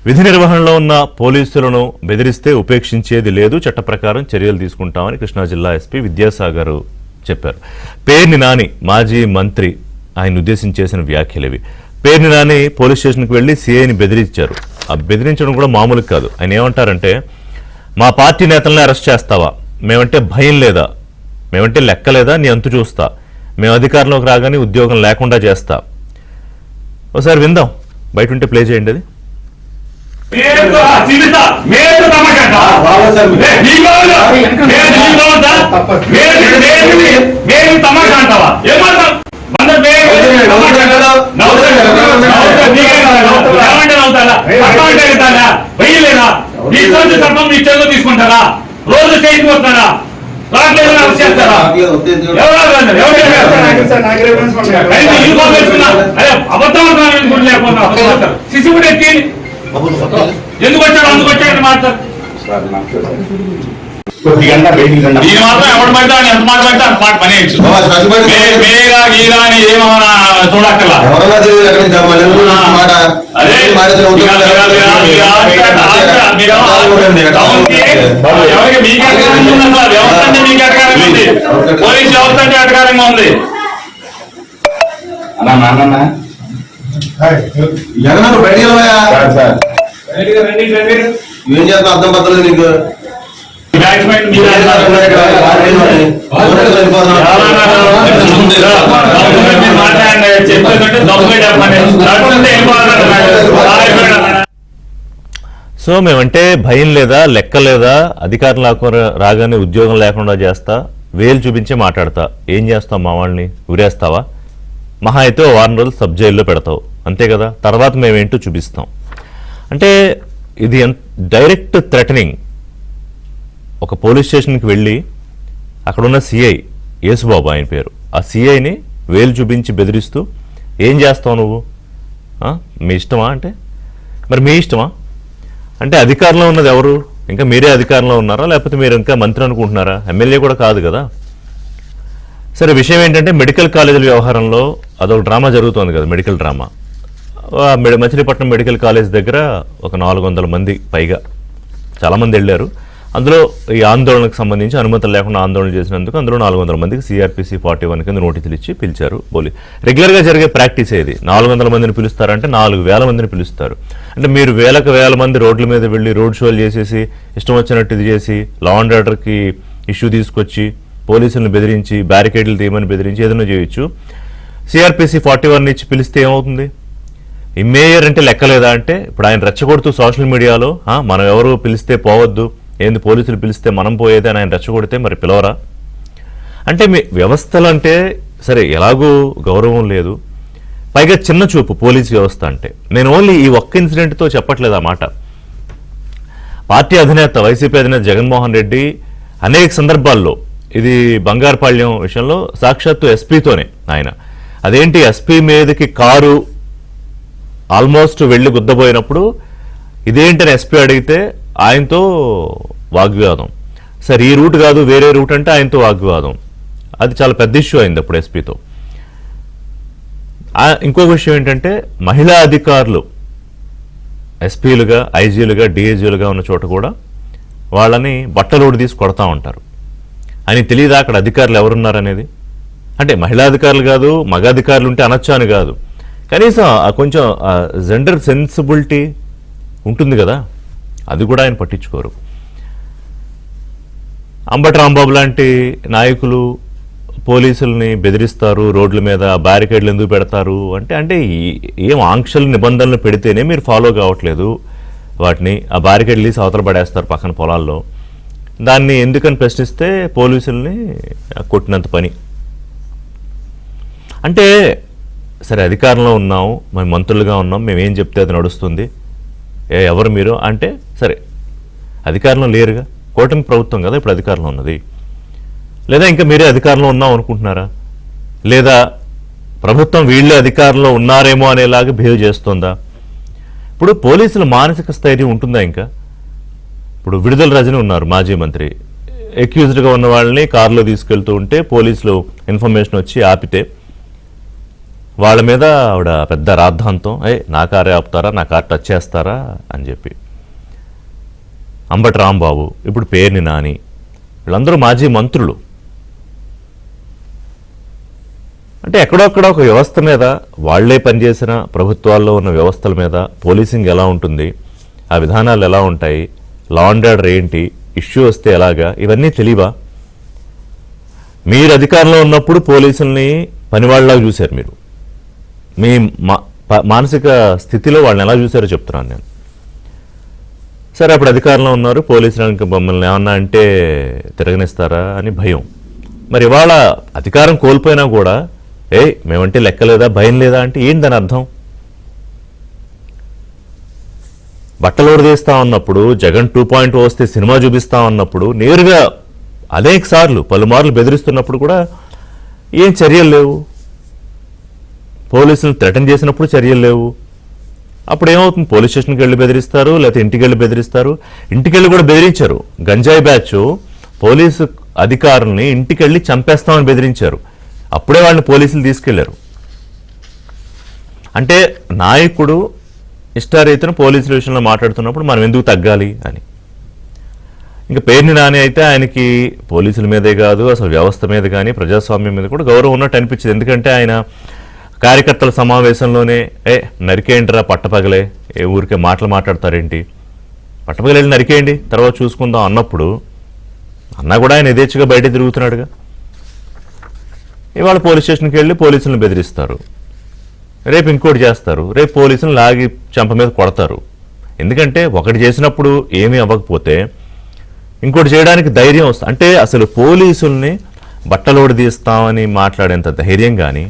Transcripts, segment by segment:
విధి నిర్వహణలో ఉన్న పోలీసులను బెదిరిస్తే ఉపేక్షించేది లేదు, చట్ట ప్రకారం చర్యలు తీసుకుంటామని కృష్ణా జిల్లా ఎస్పీ విద్యాసాగర్ చెప్పారు. పేర్ని నాని మాజీ మంత్రి ఆయన ఉద్దేశించి చేసిన వ్యాఖ్యలు ఇవి. పేర్ని నాని పోలీస్ స్టేషన్కి వెళ్లి సీఐని బెదిరించారు. ఆ బెదిరించడం కూడా మామూలు కాదు. ఆయన ఏమంటారంటే, మా పార్టీ నేతలను అరెస్ట్ చేస్తావా, మేమంటే భయం లేదా, మేమంటే లెక్క లేదా, నీ అంతు చూస్తా, మేము అధికారంలోకి రాగానే ఉద్యోగం లేకుండా చేస్తా. ఒకసారి విందాం, బయట ఉంటే ప్లే చేయండి. అది తీసుకుంటారా, రోజు స్టేషన్కి వస్తారా, ఎందుకు వచ్చాడు అందుకు వచ్చాడని మాట్లాడు. దీని మాత్రం ఎవరు పడితే ఎంత మాట పడితే అంత మాట పనియచ్చు. మేగా గీగా అని ఏమన్నా చూడక్కర్లా. ఎవరికి మీకు వ్యవస్థ అంటే మీకు అధికారంగా ఉంది, పోలీస్ వ్యవస్థ అంటే అధికారంగా ఉంది. ఏం చేస్తా అర్థం పడలేదు నీకు. సో మేమంటే భయం లేదా, లెక్క లేదా, అధికారం రాగానే ఉద్యోగం లేకుండా చేస్తా, వేలు చూపించే మాట్లాడతా. ఏం చేస్తావు, మా వాళ్ళని ఉరేస్తావా? మహా అయితే వారం రోజులు సబ్ జైల్లో పెడతావు, అంతే కదా. తర్వాత మేమేంటో చూపిస్తాం. అంటే ఇది డైరెక్ట్ థ్రెటనింగ్. ఒక పోలీస్ స్టేషన్కి వెళ్ళి అక్కడున్న సిఐ యేసుబాబు ఆయన పేరు, ఆ సిఐని వేలు చూపించి బెదిరిస్తూ ఏం చేస్తావు నువ్వు, మీ ఇష్టమా అంటే, మరి మీ ఇష్టమా అంటే అధికారంలో ఉన్నది ఎవరు? ఇంకా మీరే అధికారంలో ఉన్నారా, లేకపోతే మీరు ఇంకా మంత్రి అనుకుంటున్నారా? ఎమ్మెల్యే కూడా కాదు కదా. సరే, విషయం ఏంటంటే మెడికల్ కాలేజీల వ్యవహారంలో అదొక డ్రామా జరుగుతోంది కదా, medical drama. Machilipatnam medical college దగ్గర ఒక 400 మంది పైగా చాలామంది వెళ్ళారు. అందులో ఈ ఆందోళనకు సంబంధించి అనుమతులు లేకుండా ఆందోళన చేసినందుకు అందులో 400 మందికి సిఆర్పిసి 41 కింద నోటీసులు ఇచ్చి పిలిచారు పోలీసు. రెగ్యులర్గా జరిగే ప్రాక్టీస్ ఏది, 400 మందిని పిలుస్తారంటే 4000 మందిని పిలుస్తారు. అంటే మీరు వేల మంది రోడ్ల మీద వెళ్ళి రోడ్ షోలు చేసేసి ఇష్టం వచ్చినట్టు ఇది చేసి లా అండ్ ఆర్డర్కి ఇష్యూ తీసుకొచ్చి పోలీసులను బెదిరించి బ్యారికేడ్లు తీయమని బెదిరించి ఏదైనా చేయొచ్చు. సిఆర్పిసి 41 ఇచ్చి పిలిస్తే ఏమవుతుంది? ఈ మేయర్ అంటే లెక్కలేదా అంటే, ఇప్పుడు ఆయన రెచ్చగొడుతూ సోషల్ మీడియాలో మనం ఎవరు పిలిస్తే పోవద్దు, ఏంది పోలీసులు పిలిస్తే మనం పోయేది అని ఆయన రెచ్చగొడితే మరి పిలవరా? అంటే మీ వ్యవస్థలు అంటే సరే ఎలాగూ గౌరవం లేదు, పైగా చిన్న చూపు పోలీస్ వ్యవస్థ అంటే. నేను ఓన్లీ ఈ ఒక్క ఇన్సిడెంట్తో చెప్పట్లేదు ఆ మాట. పార్టీ అధినేత వైసీపీ అధినేత జగన్మోహన్ రెడ్డి అనేక సందర్భాల్లో, ఇది బంగారుపాళ్యం విషయంలో సాక్షాత్తు ఎస్పీతోనే ఆయన, అదేంటి ఎస్పీ మీదకి కారు ఆల్మోస్ట్ వెళ్ళి గుద్దబోయినప్పుడు ఇదేంటని ఎస్పీ అడిగితే ఆయనతో వాగ్వివాదం. సరే ఈ రూట్ కాదు వేరే రూట్ అంటే ఆయనతో వాగ్వివాదం. అది చాలా పెద్ద ఇష్యూ అయింది అప్పుడు ఎస్పీతో. ఇంకొక విషయం ఏంటంటే, మహిళా అధికారులు ఎస్పీలుగా, ఐజీలుగా, డిఐజీలుగా ఉన్న చోట కూడా వాళ్ళని బట్టలోడు తీసి కొడతా ఉంటారు. అని తెలియదా అక్కడ అధికారులు ఎవరున్నారనేది? అంటే మహిళా అధికారులు కాదు, మగ అధికారులు ఉంటే అనొచ్చా అని కాదు, కనీసం కొంచెం జెండర్ సెన్సిబిలిటీ ఉంటుంది కదా, అది కూడా ఆయన పట్టించుకోరు. అంబటి రాంబాబు లాంటి నాయకులు పోలీసుల్ని బెదిరిస్తారు, రోడ్ల మీద బ్యారికేడ్లు ఎందుకు పెడతారు అంటే ఏం ఆంక్షలు నిబంధనలు పెడితేనే మీరు ఫాలో కావట్లేదు వాటిని, ఆ బ్యారికేడ్లు తీసి అవతల పడేస్తారు పక్కన పొలాల్లో. దాన్ని ఎందుకని ప్రశ్నిస్తే పోలీసుల్ని కొట్టినంత పని. అంటే సరే అధికారంలో ఉన్నాము, మేము మంత్రులుగా ఉన్నాం, మేమేం చెప్తే అది నడుస్తుంది, ఎవరు మీరు అంటే, సరే అధికారంలో లేరుగా, కూటమి ప్రభుత్వం కదా ఇప్పుడు అధికారంలో ఉన్నది. లేదా ఇంకా మీరే అధికారంలో ఉన్నాం అనుకుంటున్నారా? లేదా ప్రభుత్వం వీళ్ళే అధికారంలో ఉన్నారేమో అనేలాగా బిహేవ్ చేస్తుందా? ఇప్పుడు పోలీసుల మానసిక స్థైర్యం ఉంటుందా? ఇంకా ఇప్పుడు విడుదల రజని ఉన్నారు మాజీ మంత్రి, అక్యూజ్డ్గా ఉన్న వాళ్ళని కారులో తీసుకెళ్తూ ఉంటే పోలీసులు ఇన్ఫర్మేషన్ వచ్చి ఆపితే వాళ్ళ మీద ఆవిడ పెద్ద రాద్ధాంతం, నా కారే ఆపుతారా, నా కార్ టచ్ చేస్తారా అని చెప్పి. అంబటి రాంబాబు, ఇప్పుడు పేర్ని నాని, వీళ్ళందరూ మాజీ మంత్రులు. అంటే ఎక్కడొక్కడ ఒక వ్యవస్థ మీద, వాళ్లే పనిచేసిన ప్రభుత్వాల్లో ఉన్న వ్యవస్థల మీద పోలీసింగ్ ఎలా ఉంటుంది, ఆ విధానాలు ఎలా ఉంటాయి, లా అండ్ ఆర్డర్ ఏంటి, ఇష్యూ వస్తే ఎలాగా, ఇవన్నీ తెలియవా? మీరు అధికారంలో ఉన్నప్పుడు పోలీసుల్ని పనివాళ్ళలాగా చూశారు. మీరు మీ మానసిక స్థితిలో వాళ్ళని ఎలా చూశారో చెప్తున్నాను నేను. సరే, అప్పుడు అధికారంలో ఉన్నారు, పోలీసులు మమ్మల్ని ఏమన్నా అంటే తిరగనిస్తారా అని భయం. మరి ఇవాళ అధికారం కోల్పోయినా కూడా మేమంటే లెక్క లేదా, భయం లేదా అంటే ఏంటి దాని అర్థం? బట్టలు ఉడదీస్తా ఉన్నప్పుడు, జగన్ 2.0 వస్తే సినిమా చూపిస్తా ఉన్నప్పుడు, నేరుగా అనేక సార్లు పలుమార్లు బెదిరిస్తున్నప్పుడు కూడా ఏం చర్యలు లేవు. పోలీసులను థ్రెటన్ చేసినప్పుడు చర్యలు లేవు. అప్పుడు ఏమవుతుంది? పోలీస్ స్టేషన్కి వెళ్ళి బెదిరిస్తారు, లేకపోతే ఇంటికి వెళ్ళి బెదిరిస్తారు. ఇంటికి వెళ్ళి కూడా బెదిరించారు. గంజాయి బ్యాచ్ పోలీసు అధికారుల్ని ఇంటికి వెళ్ళి చంపేస్తామని బెదిరించారు. అప్పుడే వాళ్ళని పోలీసులు తీసుకెళ్లారు. అంటే నాయకుడు ఇష్టారీతిన పోలీసుల విషయంలో మాట్లాడుతున్నప్పుడు మనం ఎందుకు తగ్గాలి అని. ఇంకా పేర్ని నాని అయితే ఆయనకి పోలీసుల మీదే కాదు, అసలు వ్యవస్థ మీద కానీ ప్రజాస్వామ్యం మీద కూడా గౌరవం ఉన్నట్టు అనిపించింది. ఎందుకంటే ఆయన కార్యకర్తల సమావేశంలోనే నరికేయండిరా పట్టపగలే, ఊరికే మాటలు మాట్లాడతారేంటి, పట్టపగలు వెళ్ళి నరికేయండి తర్వాత చూసుకుందాం అన్నప్పుడు అన్నా కూడా ఆయన యథేచ్ఛగా బయట తిరుగుతున్నాడుగా. ఇవాళ పోలీస్ స్టేషన్కి వెళ్ళి పోలీసులను బెదిరిస్తారు, రేపు ఇంకోటి చేస్తారు, రేపు పోలీసులను లాగి చెంప మీద కొడతారు. ఎందుకంటే ఒకటి చేసినప్పుడు ఏమీ అవ్వకపోతే ఇంకోటి చేయడానికి ధైర్యం వస్తుంది. అంటే అసలు పోలీసుల్ని బట్టలోడి తీస్తామని మాట్లాడేంత ధైర్యం కానీ,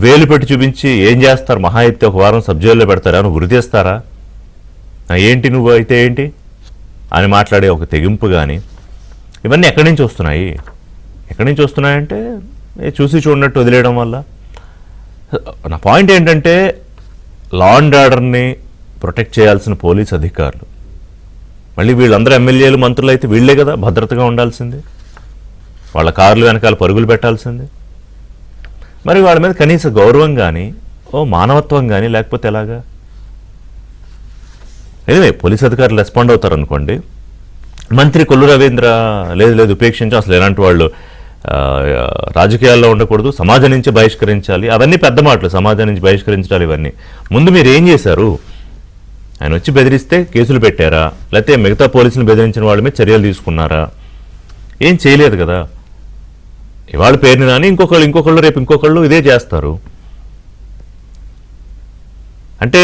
వేలు పెట్టి చూపించి ఏం చేస్తారు, మహా అయితే ఒక వారం సబ్జెక్టులో పెడతారా, నువ్వు గురి చేస్తారా, ఏంటి నువ్వు అయితే ఏంటి అని మాట్లాడే ఒక తెగింపు కానీ, ఇవన్నీ ఎక్కడి నుంచి వస్తున్నాయి? ఎక్కడి నుంచి వస్తున్నాయంటే చూసి చూడనట్టు వదిలేయడం వల్ల. నా పాయింట్ ఏంటంటే లా అండ్ ఆర్డర్ని ప్రొటెక్ట్ చేయాల్సిన పోలీస్ అధికారులు, మళ్ళీ వీళ్ళందరూ ఎమ్మెల్యేలు మంత్రులు అయితే వీళ్లే కదా భద్రతగా ఉండాల్సింది, వాళ్ళ కార్లు వెనకాల పరుగులు పెట్టాల్సింది. మరి వాళ్ళ మీద కనీస గౌరవం కానీ, మానవత్వం కానీ లేకపోతే ఎలాగా? ఎనివే పోలీస్ అధికారులు రెస్పాండ్ అవుతారు అనుకోండి. మంత్రి కొల్లు రవీంద్ర లేదు ఉపేక్షించి అసలు ఎలాంటి వాళ్ళు రాజకీయాల్లో ఉండకూడదు, సమాజం నుంచి బహిష్కరించాలి, అవన్నీ పెద్ద మాటలు, సమాజం నుంచి బహిష్కరించాలి. ఇవన్నీ ముందు మీరు ఏం చేశారు? ఆయన వచ్చి బెదిరిస్తే కేసులు పెట్టారా, లేకపోతే మిగతా పోలీసులు బెదిరించిన వాళ్ళ మీద చర్యలు తీసుకున్నారా? ఏం చేయలేదు కదా. ఇవాళ పేరుని నాని ఇంకొకళ్ళు రేపు ఇంకొకళ్ళు ఇదే చేస్తారు. అంటే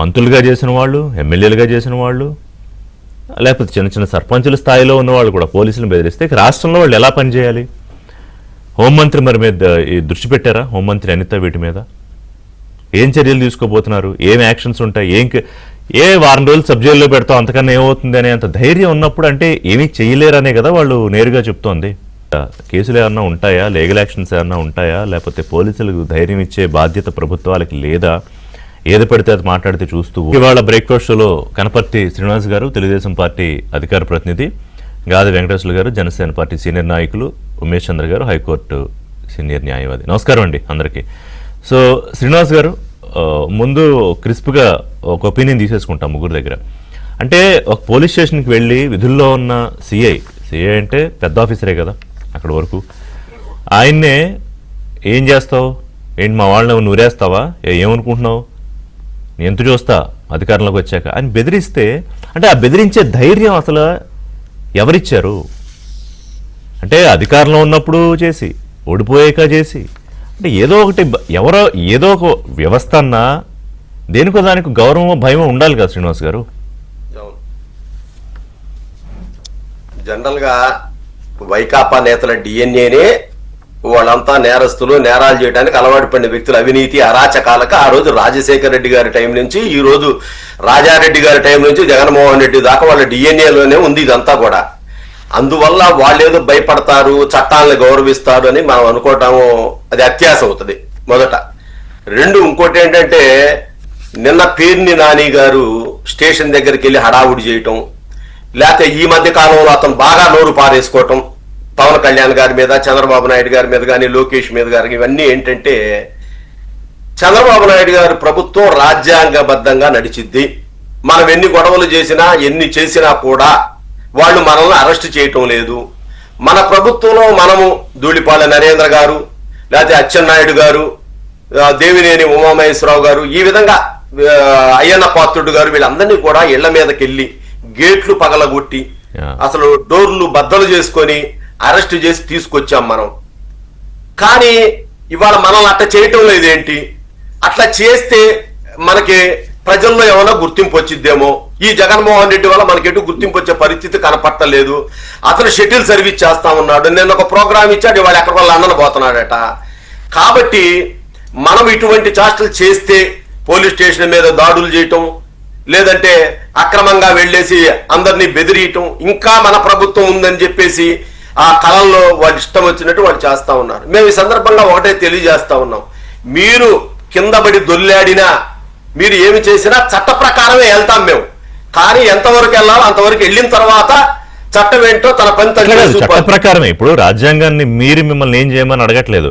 మంత్రులుగా చేసిన వాళ్ళు, ఎమ్మెల్యేలుగా చేసిన వాళ్ళు, లేకపోతే చిన్న చిన్న సర్పంచుల స్థాయిలో ఉన్నవాళ్ళు కూడా పోలీసులను బెదిరిస్తే రాష్ట్రంలో వాళ్ళు ఎలా పనిచేయాలి? హోంమంత్రి మరి మీద దృష్టి పెట్టారా? హోంమంత్రి అనిత వీటి మీద ఏం చర్యలు తీసుకోబోతున్నారు? ఏం యాక్షన్స్ ఉంటాయి? వారం రోజులు సబ్జెక్టులో పెడతాం అంతకన్నా ఏమవుతుంది అనే అంత ధైర్యం ఉన్నప్పుడు అంటే ఏమీ చేయలేరనే కదా వాళ్ళు నేరుగా చెప్తోంది. కేసులు ఏమన్నా ఉంటాయా, లీగల్ యాక్షన్స్ ఏమన్నా ఉంటాయా, లేకపోతే పోలీసులకు ధైర్యం ఇచ్చే బాధ్యత ప్రభుత్వాలకి లేదా? ఏది పడితే అది మాట్లాడితే చూస్తూ. ఇవాళ బ్రేక్ఫాస్ట్ షోలో కనపర్తి శ్రీనివాస్ గారు, తెలుగుదేశం పార్టీ అధికార ప్రతినిధి, గాది వెంకటేశ్వర్లు గారు, జనసేన పార్టీ సీనియర్ నాయకులు, ఉమేష్ చంద్ర గారు, హైకోర్టు సీనియర్ న్యాయవాది. నమస్కారం అండి అందరికీ. సో శ్రీనివాస్ గారు, ముందు క్రిస్ప్గా ఒక ఒపీనియన్ తీసేసుకుంటాం ముగ్గురు దగ్గర. అంటే ఒక పోలీస్ స్టేషన్కి వెళ్ళి విధుల్లో ఉన్న సిఐ అంటే పెద్ద ఆఫీసరే కదా అక్కడ వరకు, ఆయన్నే ఏం చేస్తావు, ఏంటి మా వాళ్ళని నూరేస్తావా, ఏమనుకుంటున్నావు, నేను ఎంత చూస్తా అధికారంలోకి వచ్చాక అని బెదిరిస్తే, అంటే ఆ బెదిరించే ధైర్యం అసలు ఎవరిచ్చారు? అంటే అధికారంలో ఉన్నప్పుడు చేసి, ఓడిపోయాక చేసి, అంటే ఏదో ఒకటి ఏదో ఒక వ్యవస్థ అన్నా దేనికో దానికి గౌరవం భయం ఉండాలి కదా శ్రీనివాస్ గారు. జనరల్గా వైకాపా నేతల డిఎన్ఏనే వాళ్ళంతా నేరస్తులు, నేరాలు చేయడానికి అలవాటు పడిన వ్యక్తులు, అవినీతి అరాచకాలకు ఆ రోజు రాజశేఖర రెడ్డి గారి టైం నుంచి ఈ రోజు రాజారెడ్డి గారి టైం నుంచి జగన్మోహన్ రెడ్డి దాకా వాళ్ళ డిఎన్ఏలోనే ఉంది ఇదంతా కూడా. అందువల్ల వాళ్ళు ఏదో భయపడతారు, చట్టాలను గౌరవిస్తారు అని మనం అనుకోవటము అది అత్యాశ అవుతుంది మొదట. రెండు, ఇంకోటి ఏంటంటే నిన్న పేర్ని నాని గారు స్టేషన్ దగ్గరికి వెళ్ళి హడావుడి చేయటం, లేకపోతే ఈ మధ్య కాలంలో అతను బాగా నోరు పారేసుకోవటం, పవన్ కళ్యాణ్ గారి మీద, చంద్రబాబు నాయుడు గారి మీద కానీ, లోకేష్ మీద గారి, ఇవన్నీ ఏంటంటే చంద్రబాబు నాయుడు గారి ప్రభుత్వం రాజ్యాంగబద్ధంగా నడిచిద్ది. మనం ఎన్ని గొడవలు చేసినా, ఎన్ని చేసినా కూడా వాళ్ళు మనల్ని అరెస్ట్ చేయటం లేదు. మన ప్రభుత్వంలో మనము ధూళిపాల నరేంద్ర గారు, లేకపోతే అచ్చెన్నాయుడు గారు, దేవినేని ఉమామహేశ్వరరావు గారు, ఈ విధంగా అయ్యన్న పాత్రుడు గారు, వీళ్ళందరినీ కూడా ఇళ్ల మీదకి వెళ్ళి గేట్లు పగలగొట్టి అసలు డోర్లు బద్దలు చేసుకొని అరెస్ట్ చేసి తీసుకొచ్చాం మనం. కానీ ఇవాళ మనల్ని అట్లా చేయటం లేదేంటి? అట్లా చేస్తే మనకి ప్రజల్లో ఏమైనా గుర్తింపు వచ్చిద్దేమో. ఈ జగన్మోహన్ రెడ్డి వల్ల మనకి ఎటు గుర్తింపు వచ్చే పరిస్థితి కనపట్టలేదు. అతను షటిల్ సర్వీస్ చేస్తా ఉన్నాడు. నేను ఒక ప్రోగ్రామ్ ఇచ్చాడు, ఇవాళ ఎక్కడ వాళ్ళు లండన్ పోతున్నాడట. కాబట్టి మనం ఇటువంటి చేష్టలు చేస్తే పోలీస్ స్టేషన్ మీద దాడులు చేయటం, లేదంటే అక్రమంగా వెళ్ళేసి అందరినీ బెదిరియటం, ఇంకా మన ప్రభుత్వం ఉందని చెప్పేసి ఆ కళల్లో వాళ్ళు ఇష్టం వచ్చినట్టు వాళ్ళు చేస్తా ఉన్నారు. మేము ఈ సందర్భంగా ఒకటే తెలియజేస్తా ఉన్నాం, మీరు కింద పడి దొల్లాడినా, మీరు ఏమి చేసినా చట్ట ప్రకారమే వెళ్తాం మేము. కానీ ఎంతవరకు వెళ్ళాలో అంతవరకు వెళ్ళిన తర్వాత చట్టం ఏంటో తన పని చట్ట ప్రకారమే. ఇప్పుడు రాజ్యాంగాన్ని మీరు మిమ్మల్ని ఏం చేయమని అడగట్లేదు.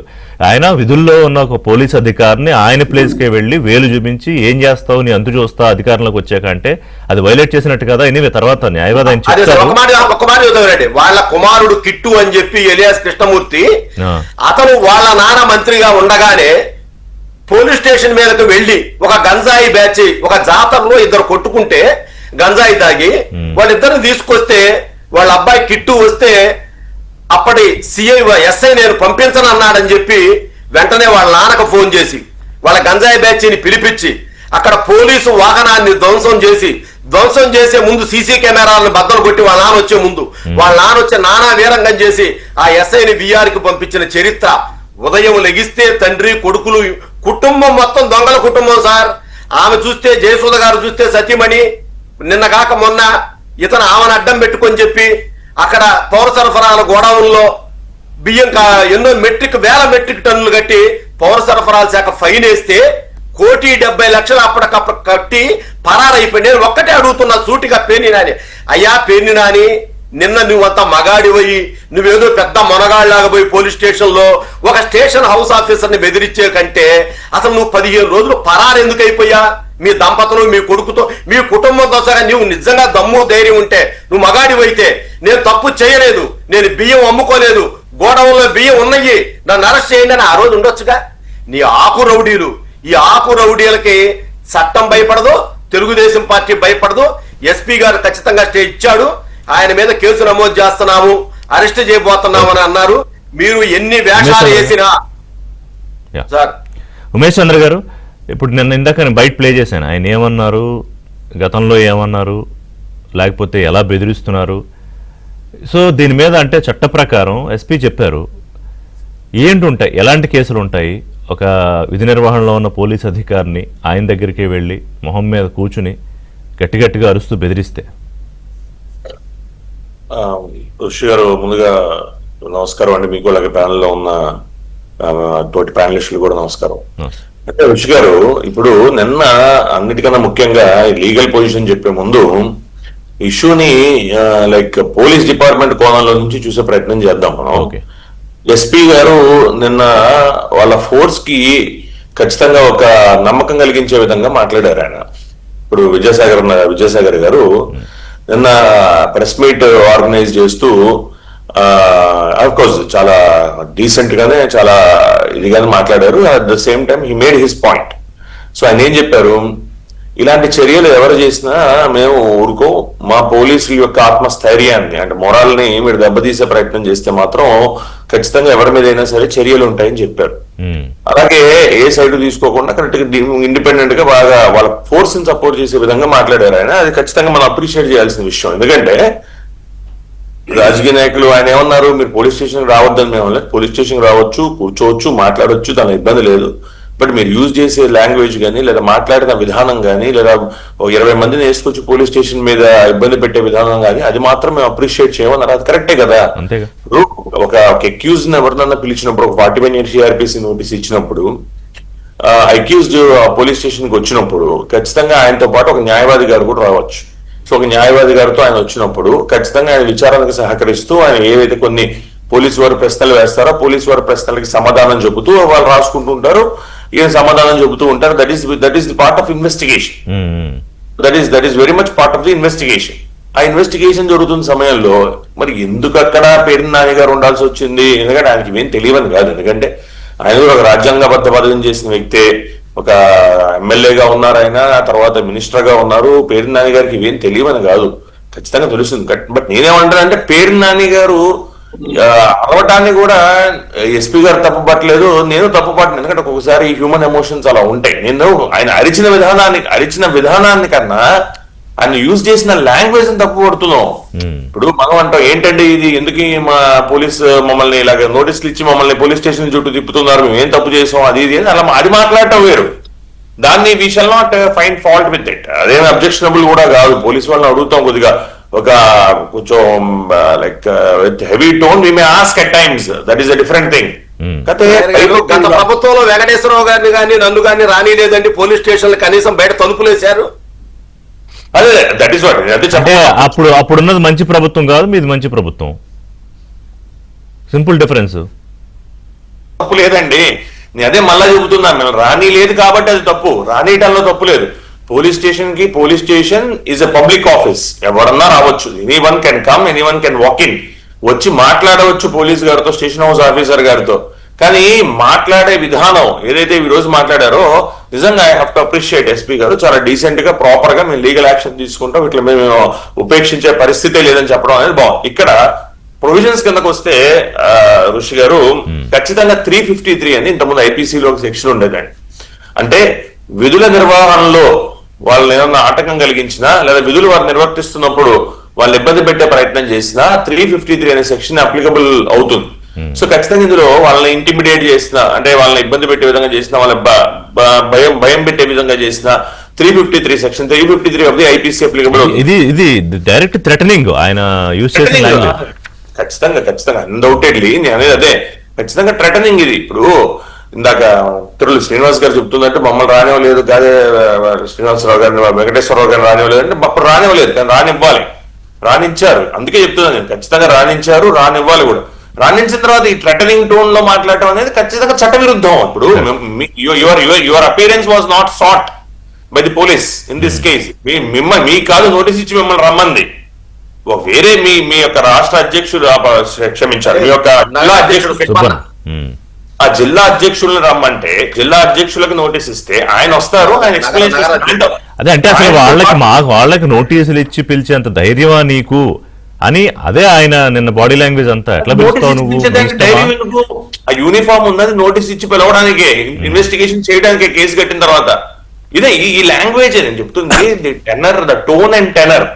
ఆయన విధుల్లో ఉన్న ఒక పోలీస్ అధికారిని ఆయన ప్లేస్కే వెళ్ళి వేలు చూపించి ఏం చేస్తావు, నీ అంతు చూస్తా అధికారంలోకి వచ్చాక అంటే అది వైలేట్ చేసినట్టు కదా. ఇనివే తర్వాత న్యాయవాది ఆయన చెప్తారు. వాళ్ళ కుమారుడు కిట్టు అని చెప్పి ఎలియాస్ కృష్ణమూర్తి, అతను వాళ్ళ నాన్న మంత్రిగా ఉండగానే పోలీస్ స్టేషన్ మీదకు వెళ్లి ఒక గంజాయి బ్యాచ్ ఒక జాతరలో ఇద్దరు కొట్టుకుంటే గంజాయి తాగి వాళ్ళిద్దరిని తీసుకొస్తే వాళ్ళ అబ్బాయి కిట్టు వస్తే అప్పటి ఎస్ఐ నేను పంపించనన్నాడని చెప్పి వెంటనే వాళ్ళ నాన్నకు ఫోన్ చేసి వాళ్ళ గంజాయి బ్యాచ్ని పిలిపించి అక్కడ పోలీసు వాహనాన్ని ధ్వంసం చేసే ముందు సీసీ కెమెరాలను బద్దలు కొట్టి వాళ్ళ నాన్న వచ్చే ముందు వాళ్ళ నాన్న వచ్చే నానా వీరంగం చేసి ఆ ఎస్ఐని విఆర్కి పంపించిన చరిత్ర. ఉదయం లెగిస్తే తండ్రి కొడుకులు కుటుంబం మొత్తం దొంగల కుటుంబం సార్. ఆమె చూస్తే జయసుధ గారు చూస్తే సతీమణి, నిన్న కాక మొన్న ఇతను ఆమెను అడ్డం పెట్టుకొని చెప్పి అక్కడ పౌర సరఫరాల గోడౌన్లో బియ్యం ఎన్నో వేల మెట్రిక్ టన్నులు కట్టి పౌర సరఫరాల శాఖ ఫైన్ వేస్తే 1,70,00,000 అప్పటికప్పుడు కట్టి పరారైపోయి. నేను ఒక్కటే అడుగుతున్నా సూటిగా పేర్ని నాని, అయ్యా పేర్ని నాని, నిన్న నువ్వంతా మగాడిపోయి నువ్వేదో పెద్ద మొనగాళ్ళలాగా పోయి పోలీస్ స్టేషన్ లో ఒక స్టేషన్ హౌస్ ఆఫీసర్ ని బెదిరించే కంటే అసలు నువ్వు 15 రోజులు పరారెందుకు అయిపోయా? మీ దంపతులు, మీ కొడుకుతో, మీ కుటుంబంతో సరే నువ్వు నిజంగా దమ్ము ధైర్యం ఉంటే, నువ్వు మగాడివైతే, నేను తప్పు చేయలేదు, నేను బియ్యం అమ్ముకోలేదు, గోడౌన్లో బియ్యం ఉన్నాయి, నన్ను అరెస్ట్ చేయండి అని ఆ రోజు ఉండొచ్చుగా. నీ ఆకు రౌడీలు, ఈ ఆకు రౌడీలకి చట్టం భయపడదు, తెలుగుదేశం పార్టీ భయపడదు. ఎస్పీ గారు ఖచ్చితంగా స్టే ఇచ్చాడు, ఆయన మీద కేసు నమోదు చేస్తున్నాము, అరెస్ట్ చేయబోతున్నాము అని అన్నారు. మీరు ఎన్ని వేషాలు వేసినా సార్. ఉమేష్ చంద్ర గారు, ఇప్పుడు నిన్న ఇందాక బయట ప్లే చేశాను, ఆయన ఏమన్నారు, గతంలో ఏమన్నారు, లేకపోతే ఎలా బెదిరిస్తున్నారు. సో దీని మీద అంటే చట్ట ప్రకారం ఎస్పీ చెప్పారు ఏంటుంటాయి, ఎలాంటి కేసులు ఉంటాయి. ఒక విధి నిర్వహణలో ఉన్న పోలీస్ అధికారిని ఆయన దగ్గరికి వెళ్ళి మొహం మీద కూర్చుని గట్టిగట్టిగా అరుస్తూ బెదిరిస్తే. ఋషి గారు, ముందుగా నమస్కారం అండి. మీకు అలాగే ప్యానెల్లో ఉన్న తోటి ప్యానలిస్టులు కూడా నమస్కారం. అంటే ఋషి గారు, ఇప్పుడు నిన్న అన్నిటికన్నా ముఖ్యంగా లీగల్ పొజిషన్ చెప్పే ముందు ఇష్యూని లైక్ పోలీస్ డిపార్ట్మెంట్ కోణంలో నుంచి చూసే ప్రయత్నం చేద్దాం మనం. ఎస్పీ గారు నిన్న వాళ్ళ ఫోర్స్ కి ఖచ్చితంగా ఒక నమ్మకం కలిగించే విధంగా మాట్లాడారు ఆయన. ఇప్పుడు విద్యాసాగర్ గారు నిన్న ప్రెస్ మీట్ ఆర్గనైజ్ చేస్తూ అఫ్ కోర్స్ చాలా డీసెంట్ గానే చాలా ఇదిగానే మాట్లాడారు. At the same time he made his point. So ఆయన ఏం చెప్పారు, ఇలాంటి చర్యలు ఎవరు చేసినా మేము ఊరుకో, మా పోలీసుల యొక్క ఆత్మస్థైర్యాన్ని అంటే మొరాల్ని మీరు దెబ్బతీసే ప్రయత్నం చేస్తే మాత్రం ఖచ్చితంగా ఎవరి మీద అయినా సరే చర్యలు ఉంటాయని చెప్పారు. అలాగే ఏ సైడ్ తీసుకోకుండా కరెక్ట్ గా ఇండిపెండెంట్ గా బాగా వాళ్ళ ఫోర్స్ ని సపోర్ట్ చేసే విధంగా మాట్లాడారు ఆయన. అది ఖచ్చితంగా మనం అప్రిషియేట్ చేయాల్సిన విషయం. ఎందుకంటే రాజకీయ నాయకులు ఆయన ఏమన్నారు, మీరు పోలీస్ స్టేషన్ రావద్దని మేము లేదు, పోలీస్ స్టేషన్ రావచ్చు, కూర్చోవచ్చు, మాట్లాడవచ్చు, దాని ఇబ్బంది లేదు. బట్ మీరు యూజ్ చేసే లాంగ్వేజ్ కానీ లేదా మాట్లాడిన విధానం కానీ లేదా 20 మందిని వేసుకొచ్చి పోలీస్ స్టేషన్ మీద ఇబ్బంది పెట్టే విధానం కానీ అది మాత్రం మేము అప్రిషియేట్ చేయమన్నారు. అది కరెక్టే కదా. ఒక అక్యూజ్ ఎవరినన్నా పిలిచినప్పుడు ఒక 41 సిఆర్పిసి నోటీస్ ఇచ్చినప్పుడు అక్యూజ్డ్ పోలీస్ స్టేషన్ కి వచ్చినప్పుడు ఖచ్చితంగా ఆయనతో పాటు ఒక న్యాయవాది గారు కూడా రావచ్చు. సో ఒక న్యాయవాది గారితో ఆయన వచ్చినప్పుడు ఖచ్చితంగా ఆయన విచారణకు సహకరిస్తూ ఆయన ఏవైతే కొన్ని పోలీసు వారు ప్రశ్నలు వేస్తారా, పోలీసు వారు ప్రశ్నలకి సమాధానం చెబుతూ వాళ్ళు రాసుకుంటూ ఉంటారు, ఈయన సమాధానం చెబుతూ ఉంటారు. That is the part of investigation. That is very much part of the investigation. ఆ ఇన్వెస్టిగేషన్ జరుగుతున్న సమయంలో మరి ఎందుకు అక్కడ పేరు నాని గారు ఉండాల్సి వచ్చింది? ఎందుకంటే ఆయనకి ఏం తెలియని కాదు. ఎందుకంటే ఆయన కూడా ఒక రాజ్యాంగబద్ధ పదవిని చేసిన వ్యక్తే, ఒక ఎమ్మెల్యేగా ఉన్నారు ఆయన, ఆ తర్వాత మినిస్టర్ గా ఉన్నారు. పేరు నాని గారికి ఇవేం తెలియని కాదు, ఖచ్చితంగా తెలుస్తుంది. బట్ నేనేమంటానంటే పేరు నాని గారు అరవటాన్ని కూడా ఎస్పీ గారు తప్పు పట్టలేదు, నేను తప్పు పట్టను. ఎందుకంటే ఒక్కొక్కసారి హ్యూమన్ ఎమోషన్స్ అలా ఉంటాయి. నేను ఆయన అరిచిన విధానాన్ని కన్నా ఆయన యూజ్ చేసిన లాంగ్వేజ్ తప్పు పడుతున్నాం. ఇప్పుడు మనం అంటాం ఏంటంటే ఇది ఎందుకు మా పోలీస్ మమ్మల్ని ఇలాగ నోటీసులు ఇచ్చి మమ్మల్ని పోలీస్ స్టేషన్ చుట్టూ తిప్పుతున్నారు, మేము ఏం తప్పు చేసాం అది ఇది అలా అది మాట్లాడటం వేరు. దాన్ని we shall not find fault with it. అదేమి అబ్జెక్షనబుల్ కూడా కాదు. పోలీస్ వాళ్ళని అడుగుతాం కొద్దిగా ఒక కొంచెం like with heavy tone we may ask at times, that is a different thing. గత ప్రభుత్వంలో వెంకటేశ్వరరావు గారిని కానీ నన్ను కానీ రాని లేదండి, పోలీస్ స్టేషన్లు కనీసం బయట తలుపులేశారు. అదే దట్ ఈస్ వాట్ అంటే అప్పుడున్నది మంచి ప్రభుత్వం కాదు, మీది మంచి ప్రభుత్వం. Simple difference. తప్పు లేదండి, నేను అదే మళ్ళా చెబుతున్నాను. మేము రాని లేదు కాబట్టి అది తప్పు, రానియటంలో తప్పు లేదు. Police station is a public office, ఎవరన్నా రావచ్చు. Anyone can come, anyone can walk in, వచ్చి మాట్లాడవచ్చు పోలీస్ గారితో, స్టేషన్ హౌస్ ఆఫీసర్ గారితో. కానీ మాట్లాడే విధానం ఏదైతే ఈ రోజు మాట్లాడారో నిజంగా I have to appreciate SP గారు. చాలా డీసెంట్ గా ప్రాపర్ గా మేము లీగల్ యాక్షన్ తీసుకుంటాం, ఇట్లా మేము ఉపేక్షించే పరిస్థితే లేదని చెప్పడం అనేది బాగుంది. ఇక్కడ ప్రొవిజన్స్ కిందకు వస్తే ఋషి గారు ఖచ్చితంగా 353 అని ఇంతకుముందు ఐపీసీలో ఒక సెక్షన్ ఉండేదండి. అంటే విధుల నిర్వహణలో వాళ్ళు ఏమన్నా ఆటంకం కలిగించినా లేదా విధులు వారు నిర్వర్తిస్తున్నప్పుడు వాళ్ళు ఇబ్బంది పెట్టే ప్రయత్నం చేసినా 353 అనే సెక్షన్ అప్లికబుల్ అవుతుంది. సో ఖచ్చితంగా ఇందులో వాళ్ళని ఇంటిమిడియేట్ చేసిన, అంటే వాళ్ళని ఇబ్బంది పెట్టే విధంగా చేసిన, వాళ్ళని భయం పెట్టే విధంగా చేసిన 353 section 353 of the IPC applicable. ఇది డైరెక్ట్ థ్రెటనింగ్ ఆయన యూజ్ చేసిన లాంగ్వేజ్. ఖచ్చితంగా అన్డౌటెడ్లీ నేను అనేది అదే, ఖచ్చితంగా థ్రెటనింగ్ ఇది. ఇప్పుడు ఇందాక తిరులు శ్రీనివాస్ గారు చెప్తుందంటే మమ్మల్ని రానివ్వలేదు కాదే, శ్రీనివాసరావు గారిని వెంకటేశ్వరరావు గారిని రానివ్వలేదు అంటే అప్పుడు రానివ్వలేదు, కానీ రానివ్వాలి, రానిచ్చారు. అందుకే చెప్తున్నాను నేను, ఖచ్చితంగా రానిచ్చారు, రానివ్వాలి కూడా. రాణించిన తర్వాత ఈ థ్రెటనింగ్ టోన్ లో మాట్లాడటం అనేది ఖచ్చితంగా చట్ట విరుద్ధం. ఇప్పుడు your appearance was not sought by the police in this case. మిమ్మల్ని మీ కాదు నోటీస్ ఇచ్చి మిమ్మల్ని రమ్మంది వేరే మీ యొక్క రాష్ట్ర అధ్యక్షుడు, క్షమించారు, మీ యొక్క జిల్లా అధ్యక్షుడు, ఆ జిల్లా అధ్యక్షులను రమ్మంటే జిల్లా అధ్యక్షులకు నోటీస్ ఇస్తే ఆయన వస్తారు, ఆయన ఎక్స్ప్లెయిన్ చేస్తారు. అదే అంటే అసలు వాళ్ళకి నోటీసులు ఇచ్చి పిలిచేంత ధైర్యమా నీకు అని అదే ఆయన నిన్న బాడీ లాంగ్వేజ్ అంతా ఎట్లా పిలుస్తావు నువ్వు? ఆ యూనిఫామ్ ఉన్నది నోటీస్ ఇచ్చి పిలవడానికే, ఇన్వెస్టిగేషన్ చేయడానికే, కేసు కట్టిన తర్వాత. ఇదే ఈ లాంగ్వేజ్ నేను చెప్తుంది, tenor, the tone and tenor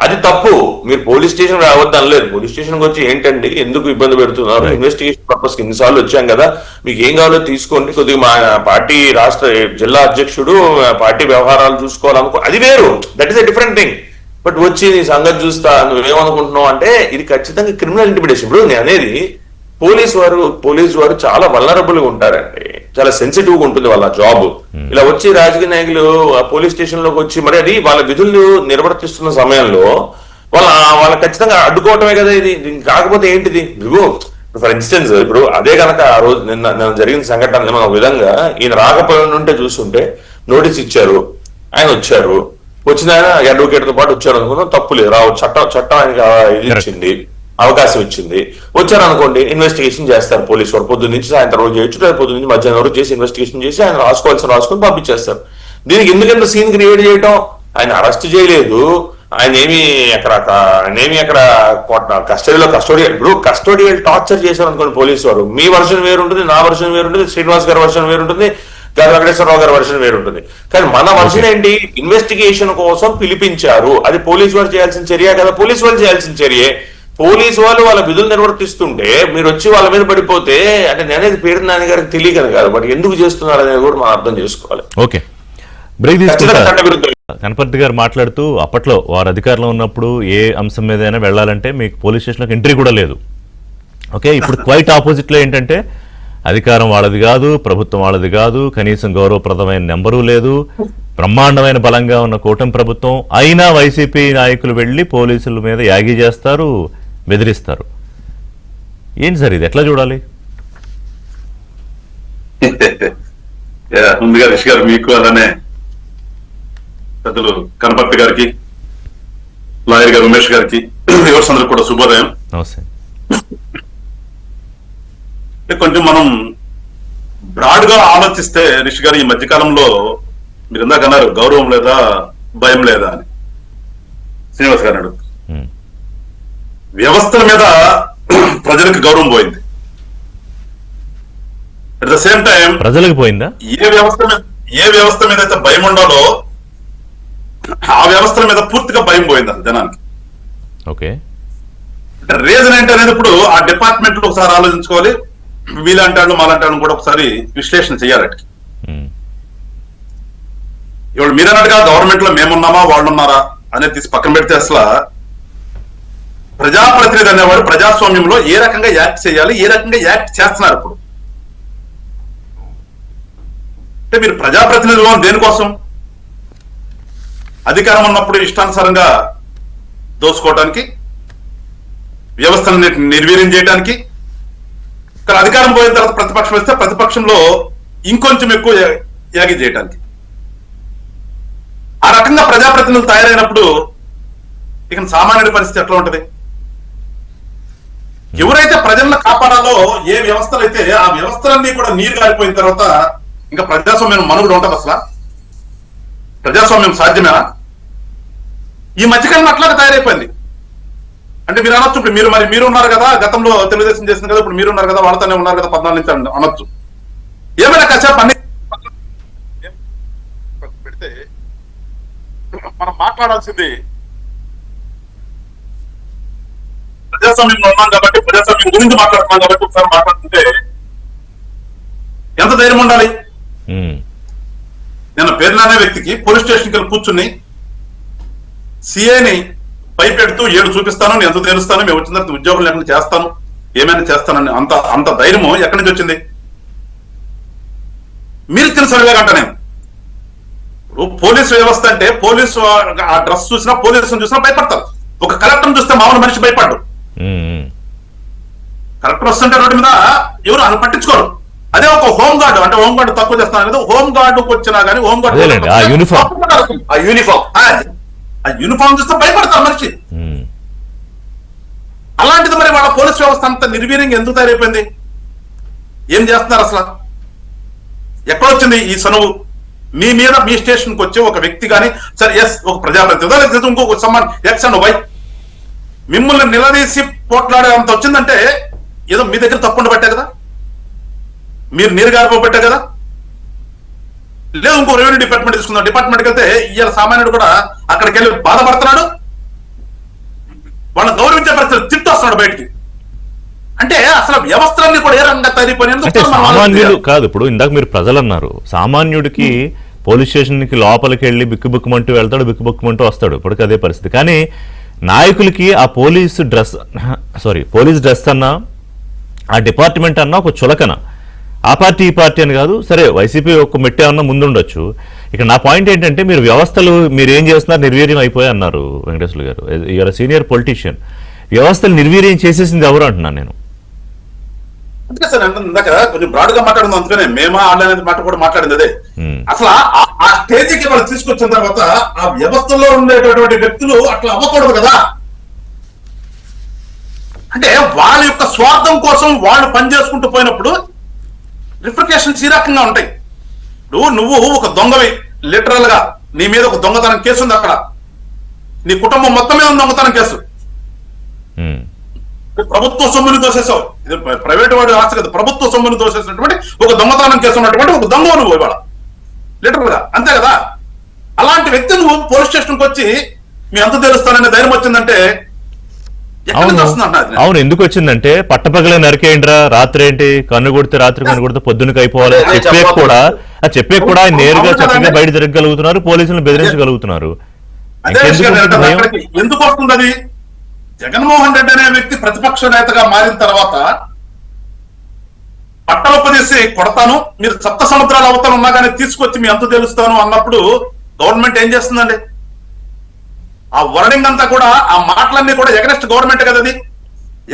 అది తప్పు. మీరు పోలీస్ స్టేషన్ రావద్దు అనలేదు. పోలీస్ స్టేషన్ వచ్చి ఏంటండి ఎందుకు ఇబ్బంది పెడుతున్నారు, ఇన్వెస్టిగేషన్ పర్పస్ కి ఇన్నిసార్లు వచ్చాం కదా, మీకు ఏం కావాలో తీసుకోండి, కొద్దిగా మా పార్టీ రాష్ట్ర జిల్లా అధ్యక్షుడు పార్టీ వ్యవహారాలు చూసుకోవాలనుకో, అది వేరు, that is a different thing. But వచ్చి నీ సంగతి చూస్తా నువ్వేమనుకుంటున్నావు అంటే ఇది ఖచ్చితంగా క్రిమినల్ ఇంటిమిడేషన్. ఇప్పుడు నేను అనేది పోలీసు వారు చాలా వల్నరబుల్ గా ఉంటారండి, చాలా సెన్సిటివ్ గా ఉంటుంది వాళ్ళ జాబ్. ఇలా వచ్చి రాజకీయ నాయకులు పోలీస్ స్టేషన్ లోకి వచ్చి మరి అది వాళ్ళ విధులు నిర్వర్తిస్తున్న సమయంలో వాళ్ళ ఖచ్చితంగా అడ్డుకోవటమే కదా ఇది. కాకపోతే ఏంటిది, ఫర్ ఇన్స్టెన్స్ ఇప్పుడు అదే కనుక ఆ రోజు నిన్న జరిగిన సంఘటన మనం విధంగా ఈయన రాకపోయి ఉంటే చూస్తుంటే నోటీస్ ఇచ్చారు, ఆయన వచ్చారు, వచ్చిన ఆయన అడ్వకేట్ తో పాటు వచ్చారు అనుకుందాం, తప్పు లేదు, చట్టం ఆయనకి ఇది ఇచ్చింది, అవకాశం ఇచ్చింది, వచ్చారు అనుకోండి, ఇన్వెస్టిగేషన్ చేస్తారు పోలీసు వారు. పొద్దున్న నుంచి సాయంత్రం రోజు చేయొచ్చు, పొద్దున్న నుంచి మధ్యాహ్నం వరకు చేసి ఇన్వెస్టిగేషన్ చేసి ఆయన రాసుకొని పంపించేస్తారు. దీనికి ఎందుకంత సీన్ క్రియేట్ చేయటం? ఆయన అరెస్ట్ చేయలేదు, ఆయన ఏమి అక్కడ కస్టోడియల్, ఇప్పుడు కస్టోడియల్ టార్చర్ చేశారు అనుకోండి పోలీసు వారు, మీ వర్షన్ వేరుంటుంది, నా వర్షన్ వేరుంటుంది, శ్రీనివాస్ గారి వర్షన్ వేరుంటుంది, వెంకటేశ్వరరావు గారి వర్షన్ వేరుంటుంది. కానీ మన వర్షన్ ఏంటి, ఇన్వెస్టిగేషన్ కోసం పిలిపించారు, అది పోలీసు వారు చేయాల్సిన చర్య కదా, పోలీసు వాళ్ళు చేయాల్సిన చర్యే. పోలీసు వాళ్ళు వాళ్ళ విధులు నిర్వర్తిస్తుంటే మీరు వచ్చి వాళ్ళ మీద పడిపోతే, అంటే నేనేది పేరు నాని గారికి తెలియకని కాదు, బట్ ఎందుకు చేస్తున్నారు అనేది కూడా మనం అర్థం చేసుకోవాలి. ఓకే, బ్రేక్ తీసుకుంటారు. కనపర్తి గారు మాట్లాడుతూ అప్పట్లో వారు అధికారంలో ఉన్నప్పుడు ఏ అంశం మీదైనా వెళ్ళాలంటే మీకు పోలీస్ స్టేషన్లోకి ఎంట్రీ కూడా లేదు. ఓకే, ఇప్పుడు క్వైట్ ఆపోజిట్ లో ఏంటంటే అధికారం వాళ్ళది కాదు, ప్రభుత్వం వాళ్ళది కాదు, కనీసం గౌరవప్రదమైన నెంబరు లేదు, బ్రహ్మాండమైన బలంగా ఉన్న కూటమి ప్రభుత్వం అయినా వైసీపీ నాయకులు వెళ్ళి పోలీసుల మీద యాగి చేస్తారు, బెదిరిస్తారు. ఏంటి సార్ ఇది, ఎట్లా చూడాలి? ముందుగా రిషి గారు మీకు అలానే పెద్దలు కనపర్తి గారికి, లాయర్ గారు ఉమేష్ గారికి, యువర్స్ అందరికి కూడా శుభోదయం. నమస్తే. కొంచెం మనం బ్రాడ్ గా ఆలోచిస్తే రిషి గారు, ఈ మధ్యకాలంలో మీరు ఇందాక అన్నారు గౌరవం లేదా భయం లేదా అని, శ్రీనివాస్ గారు అడుగు. వ్యవస్థల మీద ప్రజలకు గౌరవం పోయింది. అట్ ద సేమ్ టైం ప్రజలకు పోయిందా? ఏ వ్యవస్థ మీద అయితే భయం ఉండాలో ఆ వ్యవస్థల మీద పూర్తిగా భయం పోయింది అసలు జనానికి. ఓకే, రీజన్ ఏంటి అనేది ఇప్పుడు ఆ డిపార్ట్మెంట్ లో ఒకసారి ఆలోచించుకోవాలి. వీళ్ళంటాడు మాలంటాడు కూడా ఒకసారి విశ్లేషణ చేయాలి. ఇవాళ మీరన్నట్టుగా గవర్నమెంట్ లో మేమున్నామా వాళ్ళు ఉన్నారా అనేది తీసి పక్కన పెడితే అసలు ప్రజాప్రతినిధి అనేవాడు ప్రజాస్వామ్యంలో ఏ రకంగా యాక్ట్ చేయాలి, ఏ రకంగా యాక్ట్ చేస్తున్నారు ఇప్పుడు. అంటే మీరు ప్రజాప్రతినిధులు దేనికోసం? అధికారం ఉన్నప్పుడు ఇష్టానుసారంగా దోసుకోవడానికి, వ్యవస్థను నిర్వీర్యం చేయడానికి. కానీ అధికారం పోయిన తర్వాత ప్రతిపక్షం వస్తే ప్రతిపక్షంలో ఇంకొంచెం ఎక్కువ యాగి చేయడానికి. ఆ రకంగా ప్రజాప్రతినిధులు తయారైనప్పుడు ఇక సామాన్యుడి పరిస్థితి ఎట్లా ఉంటది? ఎవరైతే ప్రజలను కాపాడాలో ఏ వ్యవస్థలు అయితే ఆ వ్యవస్థలన్నీ కూడా నీరు గారిపోయిన తర్వాత ఇంకా ప్రజాస్వామ్యం మనుగడ ఉంటది అసలు? ప్రజాస్వామ్యం సాధ్యమేనా? ఈ మధ్యకాలం అట్లాగే తయారైపోయింది. అంటే మీరు అనొచ్చు, ఇప్పుడు మీరు ఉన్నారు కదా, గతంలో తెలుగుదేశం చేసింది కదా, ఇప్పుడు మీరు ఉన్నారు కదా, వాళ్ళతోనే ఉన్నారు కదా 14 నుంచి అనొచ్చు. ఏమైనా కాసేపు అన్ని పెడితే మనం మాట్లాడాల్సింది ప్రజాస్వామ్యంలో ఉన్నాం కాబట్టి, ప్రజాస్వామ్యం గురించి మాట్లాడుతున్నాం కాబట్టి ఒకసారి మాట్లాడుతుంటే ఎంత ధైర్యం ఉండాలి? నేను పేర్లు అనే వ్యక్తికి పోలీస్ స్టేషన్కి వెళ్ళి కూర్చుని సిఐని పైపెడుతూ 7 చూపిస్తాను, నేను ఎంత తెలుస్తాను, మేము వచ్చిన తర్వాత ఉద్యోగం లేకుండా చేస్తాను, ఏమైనా చేస్తానని అంత ధైర్యము ఎక్కడి నుంచి వచ్చింది? మీరు ఇచ్చిన సర్వేగా అంట. నేను పోలీసు వ్యవస్థ అంటే పోలీసు ఆ డ్రెస్ చూసినా, పోలీసుని చూసినా భయపడతారు. ఒక కలెక్టర్ చూస్తే మామూలు మనిషి భయపడ్డు. కలెక్టర్ వస్తుంటే రోడ్డు మీద ఎవరు అని పట్టించుకోరు. అదే ఒక హోమ్ గార్డు, అంటే హోమ్ గార్డు తక్కువ చేస్తాను కదా, హోమ్ గార్డుకు వచ్చినా కానీ హోమ్ గార్డు యూనిఫామ్ చూస్తే భయపడతారు మనిషి. అలాంటిది మరి వాళ్ళ పోలీస్ వ్యవస్థ అంత నిర్వీర్యంగా ఎందుకు తయారైపోయింది? ఏం చేస్తున్నారు అసలు? ఎక్కడొచ్చింది ఈ సనువు? మీ మీద మీ స్టేషన్కి వచ్చే ఒక వ్యక్తి కానీ సరే, ఎస్ ఒక ప్రజాప్రతినిధి లేదా ఇంకొక సమాన్ ఎక్స్ అండ్ వై మిమ్మల్ని నిలదీసి పోట్లాడే అంత వచ్చిందంటే ఏదో మీ దగ్గర తప్పకుండా పెట్టా కదా, మీరు నీరు గారిపోబట్టే కదా. లేదు ఇంకో రెవెన్యూ డిపార్ట్మెంట్ తీసుకుందాం, డిపార్ట్మెంట్కి వెళ్తే ఇవాళ సామాన్యుడు కూడా అక్కడికి వెళ్ళి బాధపడుతున్నాడు, వాళ్ళని గౌరవించే పరిస్థితి తిట్టు వస్తున్నాడు బయటికి. అంటే అసలు వ్యవస్థలన్నీ కూడా ఏ రకంగా తయారైపోయినందుకు సామాన్యుడు కాదు. ఇప్పుడు ఇందాక మీరు ప్రజలు అన్నారు, సామాన్యుడికి పోలీస్ స్టేషన్కి లోపలికి వెళ్ళి బిక్కుబుక్కుమంటూ వెళ్తాడు, బిక్కుబుక్కుమంటూ వస్తాడు. ఇప్పటికీ అదే పరిస్థితి. కానీ నాయకులకి ఆ పోలీస్ డ్రెస్ అన్నా, ఆ డిపార్ట్మెంట్ అన్నా ఒక చులకన. ఆ పార్టీ ఈ పార్టీ అని కాదు, సరే వైసీపీ ఒక మెట్టే అన్నా ముందుండొచ్చు. ఇక్కడ నా పాయింట్ ఏంటంటే, మీరు వ్యవస్థలు మీరు ఏం చేస్తున్నారు, నిర్వీర్యం అయిపోయి అన్నారు వెంకటేశ్వర గారు. You're senior politician. వ్యవస్థలు నిర్వీర్యం చేసేసింది ఎవరు అంటున్నాను నేను. అంతే సార్, ఇందాక కొంచెం బ్రాడ్ గా మాట్లాడింది, అందుకనే మేమా ఆడనేది మాట కూడా మాట్లాడింది అదే. అసలు ఆ స్టేజ్కి వాళ్ళు తీసుకొచ్చిన తర్వాత ఆ వ్యవస్థలో ఉండేటటువంటి వ్యక్తులు అట్లా అవ్వకూడదు కదా. అంటే వాళ్ళ యొక్క స్వార్థం కోసం వాళ్ళు పనిచేసుకుంటూ పోయినప్పుడు రిఫ్రికేషన్స్ ఈ రకంగా ఉంటాయి. నువ్వు ఒక దొంగవి, లిటరల్ గా నీ మీద ఒక దొంగతనం కేసు ఉంది, అక్కడ నీ కుటుంబం మొత్తం మీద దొంగతనం కేసు, ప్రభుత్వ సొమ్ముని దోసేసావు. ఇది ప్రైవేట్ వాడి ఆస్తి కదా, ప్రభుత్వ సొమ్ముని దోసేసినటువంటి ఒక దొంగతనం కేసు ఉన్నటువంటి ఒక దొంగ నువ్వు ఇవాళ లిటరల్ గా, అంతే కదా. అలాంటి వ్యక్తి నువ్వు పోలీస్ స్టేషన్కి వచ్చి మీ ఎంత తెలుస్తాననే ధైర్యం వచ్చిందంటే అవును. ఎందుకు వచ్చిందంటే పట్టపగలే నరికేయండిరా, రాత్రి ఏంటి కన్ను కొడితే రాత్రి కన్ను కొడితే పొద్దునకి అయిపోవాలి చెప్పే కూడా ఆయన నేరుగా చక్కగా బయట తిరగగలుగుతున్నారు, పోలీసులను బెదిరించగలుగుతున్నారు. ఎందుకు వస్తుంది అది? జగన్మోహన్ రెడ్డి అనే వ్యక్తి ప్రతిపక్ష నేతగా మారిన తర్వాత పట్టలొప్పదీసి కొడతాను, మీరు సప్త సముద్రాల అవతల ఉన్నా కానీ తీసుకొచ్చి మీ అంత తెలుస్తాను అన్నప్పుడు గవర్నమెంట్ ఏం చేస్తుందండి? ఆ వర్డింగ్ అంతా కూడా, ఆ మాటలన్నీ కూడా ఎగనెస్ట్ గవర్నమెంట్ కదా, అది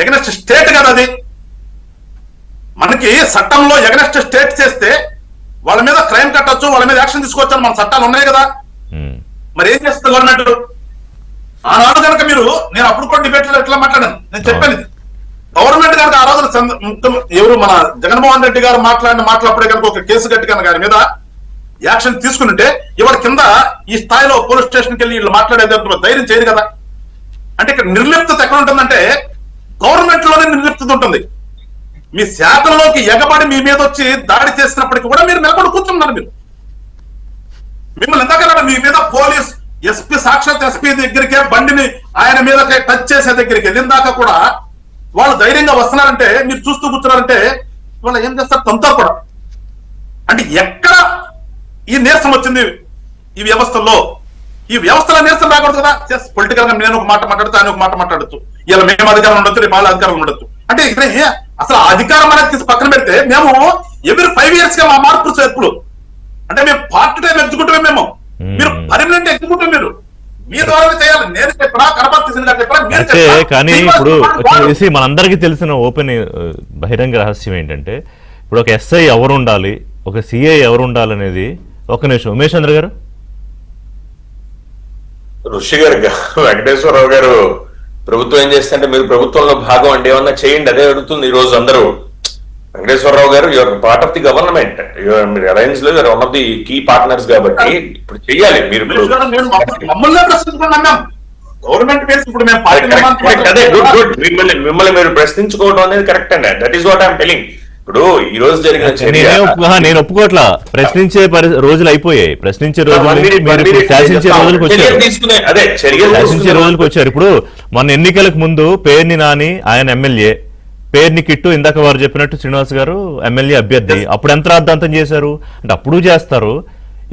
ఎగనెస్ట్ స్టేట్ కదా, అది మనకి చట్టంలో ఎగనెస్ట్ స్టేట్ చేస్తే వాళ్ళ మీద క్రైమ్ కట్టొచ్చు, వాళ్ళ మీద యాక్షన్ తీసుకోవచ్చు అని మన చట్టాలు ఉన్నాయి కదా. ఉమ్. మరి ఏం చేస్తుంది గవర్నమెంట్? ఆనాడు కనుక మీరు, నేను అప్పుడు కూడా డిబేట్ లో ఎట్లా మాట్లాడాను, నేను చెప్పాను ఇది. గవర్నమెంట్ కనుక ఆ రోజున ఎవరు మన జగన్మోహన్ రెడ్డి గారు మాట్లాడిన మాటలప్పుడే కనుక ఒక కేసు కట్టి కనుక ఆయన మీద యాక్షన్ తీసుకుంటే ఇవాళ కింద ఈ స్థాయిలో పోలీస్ స్టేషన్కి వెళ్ళి వీళ్ళు మాట్లాడేది ధైర్యం చేయరు కదా. అంటే ఇక్కడ నిర్లిప్తత ఎక్కడ ఉంటుందంటే గవర్నమెంట్ లోనే నిర్లిప్తత ఉంటుంది. మీ శాఖల్లోకి ఎగబడి మీ మీద వచ్చి దాడి చేసినప్పటికీ కూడా మీరు నిలబడి కూర్చున్నారు. మీరు మిమ్మల్ని ఎంతకన్నా మీ మీద పోలీస్ ఎస్పీ, సాక్షాత్ ఎస్పీ దగ్గరికే బండిని ఆయన మీద టచ్ చేసే దగ్గరికి వెళ్ళిన దాకా కూడా వాళ్ళు ధైర్యంగా వస్తున్నారంటే మీరు చూస్తూ కూర్చున్నారంటే వాళ్ళు ఏం చేస్తారు? తంతా కూడా. అంటే ఎక్కడ ఈ నీరసం వచ్చింది ఈ వ్యవస్థల్లో? ఈ వ్యవస్థలో నీరసం రాకూడదు కదా. పొలిటికల్ గా నేను ఒక మాట మాట్లాడుతూ ఆయన ఒక మాట మాట్లాడచ్చు, ఇలా మేము అధికారం ఉండొచ్చు, రేపు వాళ్ళ అధికారం ఉండొచ్చు. అంటే ఇక్కడ అసలు అధికారం అనేది తీసి పక్కన పెడితే మేము ఎవ్రీ 5 years గా మా మార్పులు చేర్పులు అంటే మేము పార్ట్ టైం ఎగ్జిక్యూటివ్, మేము మీరు పర్మనెంట్ ఎగ్జిక్యూటివ్, మీరు మీ ద్వారా చేయాలి. నేను చెప్పరా, కనపర్తి సింగ్ గారు చెప్పరా, మీరు అయితే చెప్పరా? కానీ ఇప్పుడు వచ్చేసి మనందరికీ తెలిసిన ఓపెన్ బహిరంగ రహస్యం ఏంటంటే ఇప్పుడు ఒక ఎస్ఐ ఎవరు ఉండాలి, ఒక సిఐ ఎవరు ఉండాలనేది. ఒక నిమిషం ఉమేష్ చంద్ర గారు. ఋషి గారు, వెంకటేశ్వరరావు గారు ప్రభుత్వం ఏం చేస్తుంటే మీరు ప్రభుత్వంలో భాగం అండి, ఏమన్నా చేయండి, అదే అడుగుతుంది ఈ రోజు అందరూ. వెంకటేశ్వరరావు గారు, your part of the government, మీరు అలయన్స్ లో your one of the key partners కాబట్టి ఇప్పుడు చెయ్యాలి. మీరు మమ్మల్ని ప్రశ్నించుకున్నాం మేము గవర్నమెంట్ బేస్. ఇప్పుడు మేము అదే గుడ్ గుడ్, మిమ్మల్ని మీరు ప్రశ్నించుకోవడం అనేది కరెక్ట్ అండి. That is what I'm telling. ఇప్పుడు ఈ రోజు జరిగిన నేను ఒప్పుకోవట్లా. ప్రశ్నించే రోజులు అయిపోయాయి. ప్రశ్నించే రోజులు శాసించే రోజులకు వచ్చారు. అదే శాసించే రోజులకు వచ్చారు. ఇప్పుడు మొన్న ఎన్నికలకు ముందు పేర్ని నాని ఆయన ఎమ్మెల్యే, పేర్ని కిట్టు ఇందాక వారు చెప్పినట్టు శ్రీనివాస్ గారు ఎమ్మెల్యే అభ్యర్థి. అప్పుడు ఎంత రాద్ధాంతం చేశారు అంటే అప్పుడు చేస్తారు.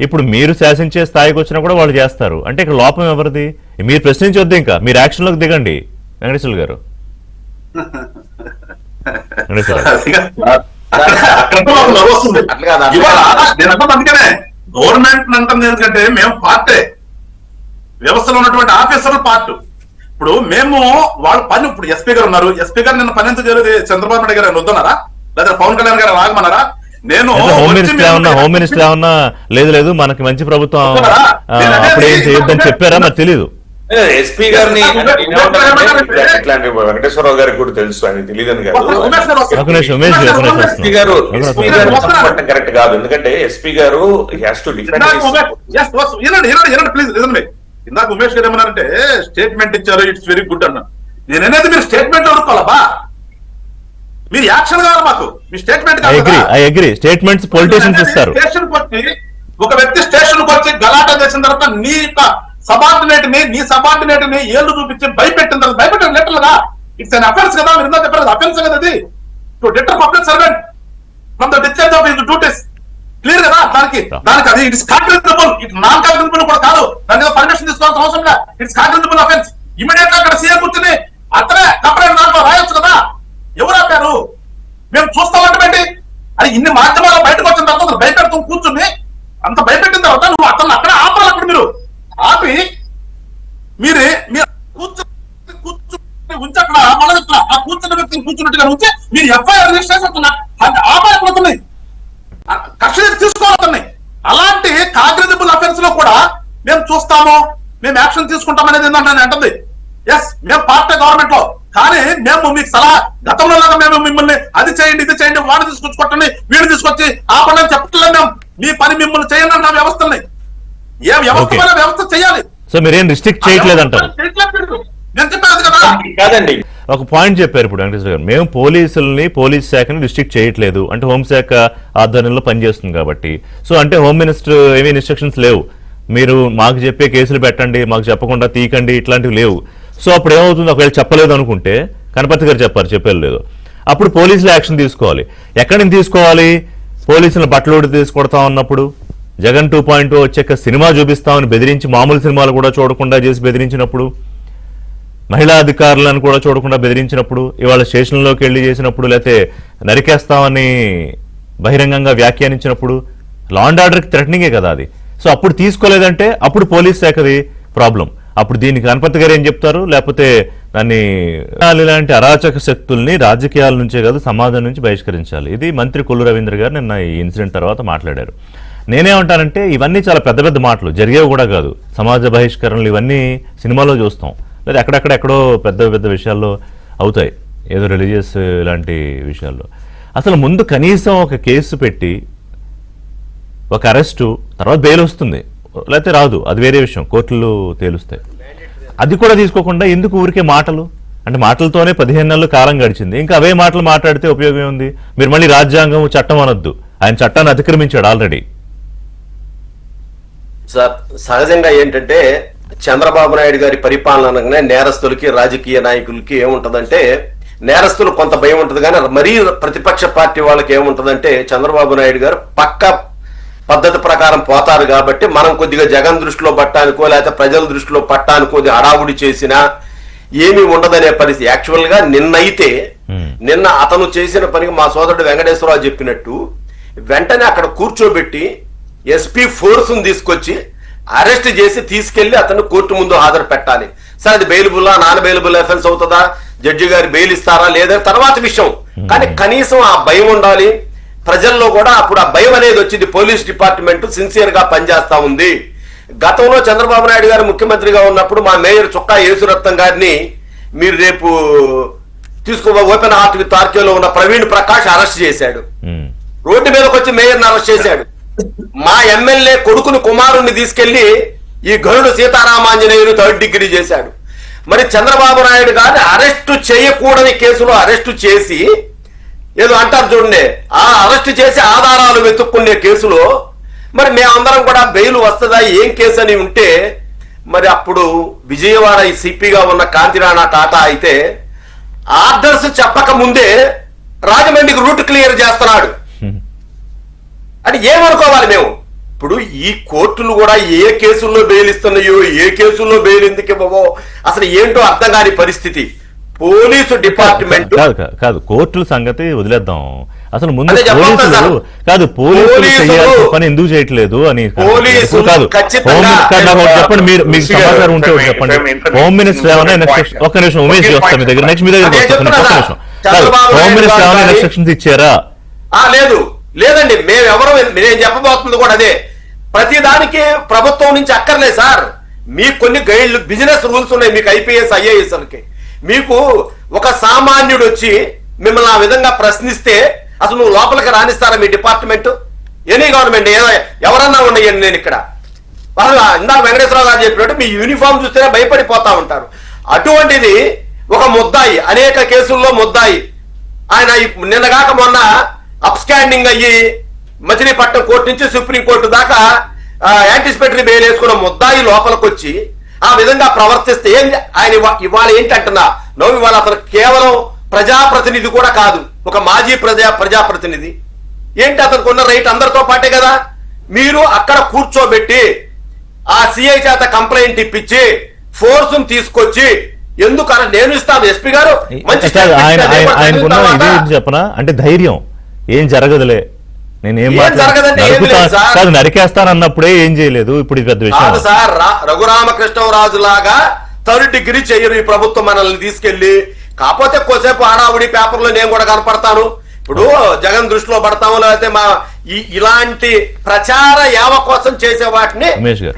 ఇప్పుడు మీరు శాసించే స్థాయికి వచ్చినా కూడా వాళ్ళు చేస్తారు. అంటే ఇక్కడ లోపం ఎవరిది? మీరు ప్రశ్నించొద్దు, ఇంకా మీరు యాక్షన్లోకి దిగండి వెంకటేశ్వర గారు. అందుకనే గవర్నమెంట్ అంటుంది ఎందుకంటే మేము పార్టీ, వ్యవస్థలో ఉన్నటువంటి ఆఫీసర్లు పార్ట్. ఇప్పుడు మేము వాళ్ళ పని, ఇప్పుడు ఎస్పీ గారు ఉన్నారు, ఎస్పీ గారు నిన్న పని ఎంత జరిగింది? చంద్రబాబు నాయుడు గారు వద్దన్నారా? లేదా పవన్ కళ్యాణ్ గారు రాగమన్నారా? నేను హోమ్ మినిస్టర్ ఏమన్నా లేదు మనకి మంచి ప్రభుత్వం అప్పుడు ఏం చేయొద్దని చెప్పారా? నాకు తెలీదు. ఎస్పీ గారిని ఇట్లాంటి వెంకటేశ్వరరావు గారికి కూడా తెలుసు, ఆయన తెలియదని కాదు. ఎస్పీ గారు కరెక్ట్ కాదు, ఎందుకంటే ఎస్పీ గారు ఇందాక ఉమేష్ గారు ఏమన్నారంటే స్టేట్మెంట్ ఇచ్చారు, ఇట్స్ వెరీ గుడ్ అన్నా. నేను అనేది మీరు స్టేట్మెంట్ అడుక్కోవాలబ్బా, మీరు యాక్షన్ కావాలి మాకు. మీ స్టేట్మెంట్ స్టేట్మెంట్స్ పొలిటీషియన్స్ ఇస్తారు. స్టేషన్ వచ్చి ఒక వ్యక్తి స్టేషన్ కు వచ్చి గలాటా చేసిన తర్వాత నీ నీ సబార్డినేట్ ని ఏళ్ళు చూపించి భయపెట్టిన తర్వాత, భయపెట్టిన లెటర్లుగా ఇట్స్ అన్ అఫెన్స్ కదా. మీరు ఇందాక చెప్పారు అఫెన్స్ కదా అది, to deter public servant from the discharge of his duties. Clear కదా? దానికి అది it's cognisable, it non cognisable కూడా కాదు. దాని మీద పర్మిషన్ తీసుకోవాల్సిన అవసరం లేదు. It's cognizable offence. ఇమీడియట్ గా అక్కడ సీఎం కూర్చుని అతనే కంప్లైంట్ దాంట్లో రాయొచ్చు కదా. ఎవరు ఆపారు? మేము చూస్తామంటే అది ఇన్ని మాధ్యమాలు బయటకు వచ్చిన తర్వాత భయపెడుతూ కూర్చుని అంత భయపెట్టిన తర్వాత నువ్వు అతను అక్కడ ఆపాలి. అక్కడ మీరు ఆపి మీరు కూర్చుని ఉంచి అక్కడ మళ్ళీ ఆ కూర్చున్న వ్యక్తిని కూర్చున్నట్టుగా ఉంచి మీరు ఎఫ్ఐఆర్ రిజిస్టర్ చేస్తున్నా ఆపాలి, కక్ష తీసుకోవాలి. అలాంటి కాగ్నిజబుల్ అఫెన్స్ లో కూడా మేము చూస్తాము, మేము యాక్షన్ తీసుకుంటాం అనేది ఏంటంటే అంటుంది. ఎస్, మేము పార్టీ గవర్నమెంట్ లో, కానీ మేము మీకు సలహా గతంలో లాగా మేము మిమ్మల్ని అది చేయండి ఇది చేయండి వాడిని తీసుకొచ్చి కొట్టండి వీడు తీసుకొచ్చి ఆపండి అని చెప్పట్లేదు. మేము మీ పని మిమ్మల్ని చేయండి అన్న వ్యవస్థల్ని, ఏ వ్యవస్థ వ్యవస్థ చేయాలి. సో మీరేం రిస్ట్రిక్ట్ చేయట్లేదు అంటారు? నేను చెప్పాను కదా. కాదండి, ఒక పాయింట్ చెప్పారు ఇప్పుడు వెంకటేశ్వర గారు, మేము పోలీస్ శాఖని రిస్ట్రిక్ట్ చేయట్లేదు అంటే హోంశాఖ ఆధ్వర్యంలో పనిచేస్తుంది కాబట్టి. సో అంటే హోమ్ మినిస్టర్ ఏమీ ఇన్స్ట్రక్షన్స్ లేవు, మీరు మాకు చెప్పే కేసులు పెట్టండి, మాకు చెప్పకుండా తీయకండి, ఇట్లాంటివి లేవు. సో అప్పుడు ఏమవుతుంది? ఒకవేళ చెప్పలేదు అనుకుంటే, కనపర్తి గారు చెప్పారు లేదు, అప్పుడు పోలీసులు యాక్షన్ తీసుకోవాలి. ఎక్కడి నుంచి తీసుకోవాలి? పోలీసులను బట్టలు తీసుకొడతా ఉన్నప్పుడు, జగన్ 2.0 వచ్చాక సినిమా చూపిస్తామని బెదిరించి, మామూలు సినిమాలు కూడా చూడకుండా చేసి బెదిరించినప్పుడు, మహిళా అధికారులను కూడా చూడకుండా బెదిరించినప్పుడు, ఇవాళ స్టేషన్లోకి వెళ్ళి చేసినప్పుడు, లేకపోతే నరికేస్తామని బహిరంగంగా వ్యాఖ్యానించినప్పుడు, లా అండ్ ఆర్డర్కి థ్రెటనింగే కదా అది. సో అప్పుడు తీసుకోలేదంటే అప్పుడు పోలీస్ శాఖది ప్రాబ్లం. అప్పుడు దీనికి కనపర్తి గారు ఏం చెప్తారు, లేకపోతే దాన్ని ఇలాంటి అరాచక శక్తుల్ని రాజకీయాల నుంచే కాదు సమాజం నుంచి బహిష్కరించాలి. ఇది మంత్రి కొల్లు రవీంద్ర గారు నిన్న ఈ ఇన్సిడెంట్ తర్వాత మాట్లాడారు. నేనేమంటానంటే ఇవన్నీ చాలా పెద్ద పెద్ద మాటలు, జరిగేవి కూడా కాదు. సమాజ బహిష్కరణలు ఇవన్నీ సినిమాలో చూస్తాం, లేదా ఎక్కడెక్కడెక్కడో పెద్ద పెద్ద విషయాల్లో అవుతాయి, ఏదో రిలీజియస్ ఇలాంటి విషయాల్లో. అసలు ముందు కనీసం ఒక కేసు పెట్టి ఒక అరెస్టు, తర్వాత బెయిల్ వస్తుంది లేకపోతే రాదు, అది వేరే విషయం, కోర్టులు తేలుస్తాయి. అది కూడా తీసుకోకుండా ఎందుకు ఊరికే మాటలు? అంటే మాటలతోనే 15 నెలలు కాలం గడిచింది, ఇంకా అవే మాటలు మాట్లాడితే ఉపయోగం ఉంది? మీరు మళ్ళీ రాజ్యాంగం చట్టం అనొద్దు, ఆయన చట్టాన్ని అతిక్రమించాడు ఆల్రెడీ. సార్ సహజంగా ఏంటంటే చంద్రబాబు నాయుడు గారి పరిపాలన అనగానే నేరస్తులకి రాజకీయ నాయకులకి ఏముంటదంటే, నేరస్తులు కొంత భయం ఉంటుంది, కానీ మరీ ప్రతిపక్ష పార్టీ వాళ్ళకి ఏముంటదంటే చంద్రబాబు నాయుడు గారు పక్క పద్ధతి ప్రకారం పోతారు కాబట్టి మనం కొద్దిగా జగన్ దృష్టిలో పట్టానికో లేకపోతే ప్రజల దృష్టిలో పట్టానికో హడావుడి చేసినా ఏమీ ఉండదనే పరిస్థితి. యాక్చువల్ గా నిన్న అతను చేసిన పనికి మా సోదరుడు వెంకటేశ్వరరావు చెప్పినట్టు వెంటనే అక్కడ కూర్చోబెట్టి ఎస్పీ ఫోర్స్ తీసుకొచ్చి అరెస్ట్ చేసి తీసుకెళ్లి అతను కోర్టు ముందు హాజరు పెట్టాలి. సరే అది బెయిలబుల్లా, నాన్ బెయిలబుల్ అఫెన్స్ అవుతుందా, జడ్జి గారు బెయిల్ ఇస్తారా లేదా తర్వాత విషయం, కానీ కనీసం ఆ భయం ఉండాలి ప్రజల్లో కూడా. అప్పుడు ఆ భయం అనేది వచ్చింది. పోలీస్ డిపార్ట్మెంట్ సిన్సియర్ గా పనిచేస్తా ఉంది. గతంలో చంద్రబాబు నాయుడు గారు ముఖ్యమంత్రిగా ఉన్నప్పుడు మా మేయర్ చుక్కా యేసురత్నం గారిని మీరు రేపు ఓపెన్ హార్ట్ విత్ ఆర్కేలో ఉన్న ప్రవీణ్ ప్రకాష్ అరెస్ట్ చేశాడు, రోడ్డు మీదకి వచ్చి మేయర్ని అరెస్ట్ చేశాడు. మా ఎమ్మెల్యే కొడుకుని కుమారుణ్ణి తీసుకెళ్లి ఈ గరుడు సీతారామాంజనేయులు 3rd డిగ్రీ చేశాడు. మరి చంద్రబాబు నాయుడు గారిని అరెస్టు చేయకూడని కేసులో అరెస్టు చేసి, ఏదో అంటారు చూడండి, ఆ అరెస్ట్ చేసి ఆధారాలు వెతుక్కునే కేసులో మరి మేమందరం కూడా బెయిల్ వస్తుందా ఏం కేసు అని ఉంటే, మరి అప్పుడు విజయవాడ ఈ సిపిగా ఉన్న కాంతిరాణా టాటా అయితే ఆర్డర్స్ చెప్పక ముందే రాజమండ్రికి రూట్ క్లియర్ చేస్తున్నాడు. అంటే ఏమనుకోవాలి మేము? ఇప్పుడు ఈ కోర్టులు కూడా ఏ కేసుల్లో బెయిల్ ఇస్తున్నాయో, ఏ కేసుల్లో బెయిల్ ఎందుకు ఇవ్వవో అసలు ఏంటో అర్థం కాని పరిస్థితి. పోలీసు డిపార్ట్మెంట్ కాదు, కోర్టుల సంగతి వదిలేద్దాం. అసలు ముందు పోలీసులు చేయాల్సిన పని ఎందుకు చేయట్లేదు అని కాదు. చెప్పండి, మీరు మీకు సమాచారం ఉంటే చెప్పండి. హోమ్ మినిస్టర్ ఏమైనా ఒక్క నిమిషం ఉమేష్ వస్తాం మీ దగ్గర, నెక్స్ట్ మీ దగ్గర హోమ్ మినిస్టర్ ఏమైనా ఇన్స్ట్రక్షన్స్ ఇచ్చారా? లేదండి, మేమెవరో నేను చెప్పబోతుంది కూడా అదే. ప్రతిదానికి ప్రభుత్వం నుంచి అక్కర్లేదు సార్. మీకు కొన్ని గైడ్లు, బిజినెస్ రూల్స్ ఉన్నాయి మీకు ఐపీఎస్ ఐఏఎస్ కి. మీకు ఒక సామాన్యుడు వచ్చి మిమ్మల్ని ఆ విధంగా ప్రశ్నిస్తే అసలు నువ్వు లోపలికి రాణిస్తారా మీ డిపార్ట్మెంట్? ఎనీ గవర్నమెంట్ ఎవరన్నా ఉన్నాయండి. నేను ఇక్కడ ఇందాక వెంకటేశ్వరరావు గారు చెప్పినట్టు మీ యూనిఫామ్ చూస్తేనే భయపడిపోతా ఉంటారు. అటువంటిది ఒక ముద్దాయి, అనేక కేసుల్లో ముద్దాయి, ఆయన నిన్నగాక మొన్న అప్స్టాండింగ్ అయ్యి మచిలీపట్నం కోర్టు నుంచి సుప్రీంకోర్టు దాకా యాంటిసిపేటరీ బెయిల్ వేసుకున్న ముద్దాయి లోపలికి వచ్చి ఆ విధంగా ప్రవర్తిస్తే ఆయన ఇవాళ ఏంటంటున్నా ఇవాళ అతను కేవలం ప్రజాప్రతినిధి కూడా కాదు, ఒక మాజీ ప్రజాప్రతినిధి. ఏంటి అతనికి ఉన్న రైట్ అందరితో పాటే కదా. మీరు అక్కడ కూర్చోబెట్టి ఆ సిఐ చేత కంప్లైంట్ ఇప్పించి ఫోర్స్ తీసుకొచ్చి ఎందుకు నేను ఇస్తాను ఎస్పీ గారు చెప్పనా అంటే ధైర్యం ఏం జరగదులే, నేనేం నరికేస్తాను అన్నప్పుడే ఏం చేయలేదు. ఇప్పుడు పెద్ద విషయం సార్. రఘురామకృష్ణరాజు లాగా 3rd డిగ్రీ చెయ్యరు ఈ ప్రభుత్వం మనల్ని తీసుకెళ్లి. కాకపోతే కొద్దిసేపు ఆడావుడి పేపర్లో నేను కూడా కనపడతాను. ఇప్పుడు జగన్ దృష్టిలో పడతాము, లేకపోతే మా ఇలాంటి ప్రచార యావ కోసం చేసే వాటిని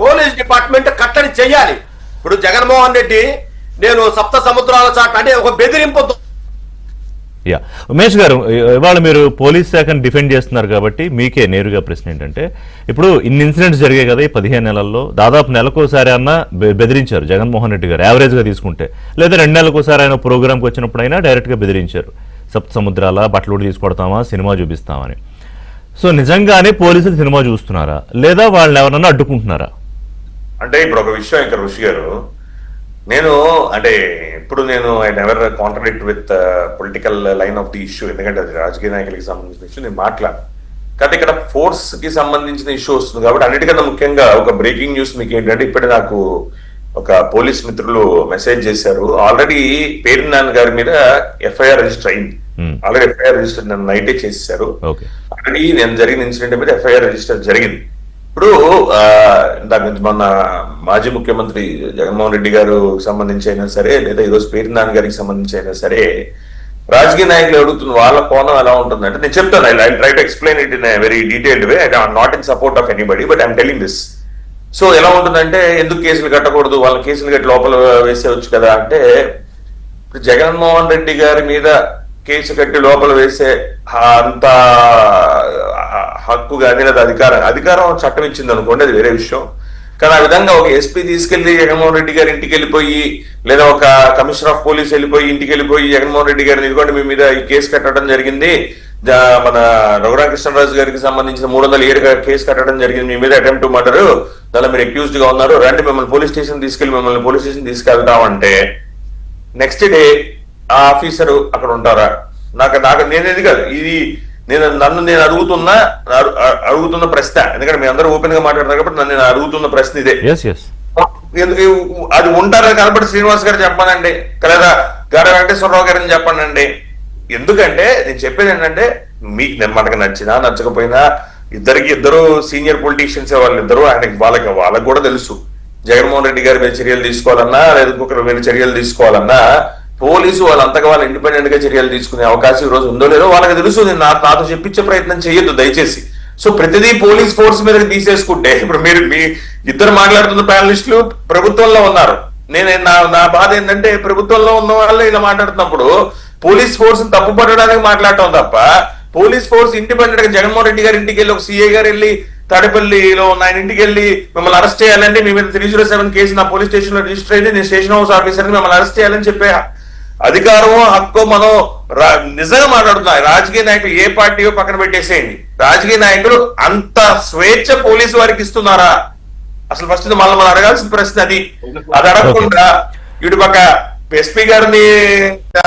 పోలీస్ డిపార్ట్మెంట్ కట్టడి చెయ్యాలి. ఇప్పుడు జగన్మోహన్ రెడ్డి నేను సప్త సముద్రాల చాటు అంటే ఒక బెదిరింపు. ఉమేష్ గారు, ఇవాళ మీరు పోలీస్ శాఖను డిఫెండ్ చేస్తున్నారు కాబట్టి మీకే నేరుగా ప్రశ్న ఏంటంటే, ఇప్పుడు ఇన్ని ఇన్సిడెంట్స్ జరిగాయి కదా ఈ 15 నెలల్లో, దాదాపు నెలకోసారి అన్నా బెదిరించారు జగన్మోహన్ రెడ్డి గారు యావరేజ్ గా తీసుకుంటే, లేదా 2 నెలలకోసారి ఆయన ప్రోగ్రామ్కి వచ్చినప్పుడు అయినా డైరెక్ట్ గా బెదిరించారు. సప్త సముద్రాల బట్టలు తీసుకొడతామా, సినిమా చూపిస్తామని. సో నిజంగానే పోలీసులు సినిమా చూస్తున్నారా, లేదా వాళ్ళని ఎవరన్నా అడ్డుకుంటున్నారా? అంటే ఇప్పుడు ఒక విషయం ఇక్కడ ఋషి గారు, నేను అంటే ఇప్పుడు I never contradict with political line of the issue, ఎందుకంటే అది రాజకీయ నాయకులకి సంబంధించిన ఇష్యూ నేను మాట్లాడను. కానీ ఇక్కడ ఫోర్స్ కి సంబంధించిన ఇష్యూ వస్తుంది కాబట్టి అన్నిటికన్నా ముఖ్యంగా ఒక బ్రేకింగ్ న్యూస్ మీకు ఏంటంటే, ఇప్పుడే నాకు ఒక పోలీస్ మిత్రులు మెసేజ్ చేశారు. ఆల్రెడీ పేరు నాన్న గారి మీద ఎఫ్ఐఆర్ రిజిస్టర్ అయింది. ఆల్రెడీ ఎఫ్ఐఆర్ రిజిస్టర్ నన్ను నైటే చేశారు. ఆల్రెడీ నేను జరిగిన ఇన్సిడెంట్ మీద ఎఫ్ఐఆర్ రిజిస్టర్ జరిగింది. ఇప్పుడు ఇందాక మన మాజీ ముఖ్యమంత్రి జగన్మోహన్ రెడ్డి గారు సంబంధించి అయినా సరే, లేదా ఈరోజు పేరు నాని గారికి సంబంధించి అయినా సరే, రాజకీయ నాయకులు అడుగుతున్న వాళ్ళ కోణం ఎలా ఉంటుంది అంటే, నేను చెప్తాను, I try to explain it in very detailed way. I'm not in support of anybody, but I'm telling this. So ఎలా ఉంటుందంటే, ఎందుకు కేసులు కట్టకూడదు, వాళ్ళ కేసులు కట్టి లోపల వేసేవచ్చు కదా అంటే, జగన్మోహన్ రెడ్డి గారి మీద కేసు కట్టి లోపల వేసే అంత హక్కు కానీ లేదా అధికారం చట్టం ఇచ్చింది అనుకోండి, అది వేరే విషయం. కానీ ఆ విధంగా ఒక ఎస్పీ తీసుకెళ్లి జగన్మోహన్ రెడ్డి గారి ఇంటికి వెళ్ళిపోయి, లేదా ఒక కమిషనర్ ఆఫ్ పోలీస్ వెళ్ళిపోయి ఇంటికి వెళ్ళిపోయి జగన్మోహన్ రెడ్డి గారిని ఇదిగోండి మీ మీద ఈ కేసు కట్టడం జరిగింది, మన రఘురామకృష్ణరాజు గారికి సంబంధించిన 307 కేసు కట్టడం జరిగింది, మీ మీద అటెంప్ట్ మర్డర్, దానిలో మీరు అక్యూజ్డ్ గా ఉన్నారు, రండి మిమ్మల్ని పోలీస్ స్టేషన్ తీసుకెళ్తామంటే నెక్స్ట్ డే ఆ ఆఫీసరు అక్కడ ఉంటారా? నాకు నేనేది కాదు, ఇది నేను అడుగుతున్న ప్రశ్న, ఎందుకంటే మీ అందరూ ఓపెన్ గా మాట్లాడతారు కాబట్టి నేను అడుగుతున్న ప్రశ్న ఇదే. అది ఉంటారని కనబడి శ్రీనివాస్ గారు చెప్పానండి, లేదా గార వెంకటేశ్వరరావు గారిని చెప్పానండి. ఎందుకంటే నేను చెప్పేది ఏంటంటే, మనకు నచ్చినా నచ్చకపోయినా ఇద్దరు సీనియర్ పొలిటీషియన్స్, వాళ్ళిద్దరూ వాళ్ళకి కూడా తెలుసు జగన్మోహన్ రెడ్డి గారి మీద చర్యలు తీసుకోవాలన్నా, లేదా ఇంకొకరి మీద చర్యలు తీసుకోవాలన్నా పోలీసు వాళ్ళంతగా వాళ్ళు ఇండిపెండెంట్ గా చర్యలు తీసుకునే అవకాశం ఈ రోజు ఉందో లేదో వాళ్ళకి తెలుసు. నేను నాతో చెప్పించే ప్రయత్నం చేయొద్దు దయచేసి. సో ప్రతిదీ పోలీస్ ఫోర్స్ మీద తీసేసుకుంటే, ఇప్పుడు మీ ఇద్దరు మాట్లాడుతున్న ప్యానలిస్టులు ప్రభుత్వంలో ఉన్నారు. నా బాధ ఏంటంటే, ప్రభుత్వంలో ఉన్న వాళ్ళు ఇలా మాట్లాడుతున్నప్పుడు పోలీస్ ఫోర్స్ తప్పు పట్టడానికి మాట్లాడటం తప్ప, పోలీస్ ఫోర్స్ ఇండిపెండెంట్ గా జగన్మోహన్ రెడ్డి గారి ఇంటికి వెళ్ళి, ఒక సిఐ గారు వెళ్ళి తాడేపల్లిలో ఉన్న ఆయన ఇంటికి వెళ్ళి మిమ్మల్ని అరెస్ట్ చేయాలంటే, మీ మీద 307 కేసు నా పోలీస్ స్టేషన్ లో రిజిస్టర్ అయింది, నేను స్టేషన్ హౌస్ ఆఫీసర్ మిమ్మల్ని అరెస్ట్ చేయాలని చెప్పే అధికారమో హక్కు మనం నిజంగా మాట్లాడుతున్నాం. రాజకీయ నాయకులు ఏ పార్టీయో పక్కన పెట్టేసేయండి, రాజకీయ నాయకులు అంత స్వేచ్ఛ పోలీసు వారికి ఇస్తున్నారా? అసలు ఫస్ట్ మనం అడగాల్సిన ప్రశ్న అది అడగకుండా ఇటు పక్క ఎస్పీ గారిని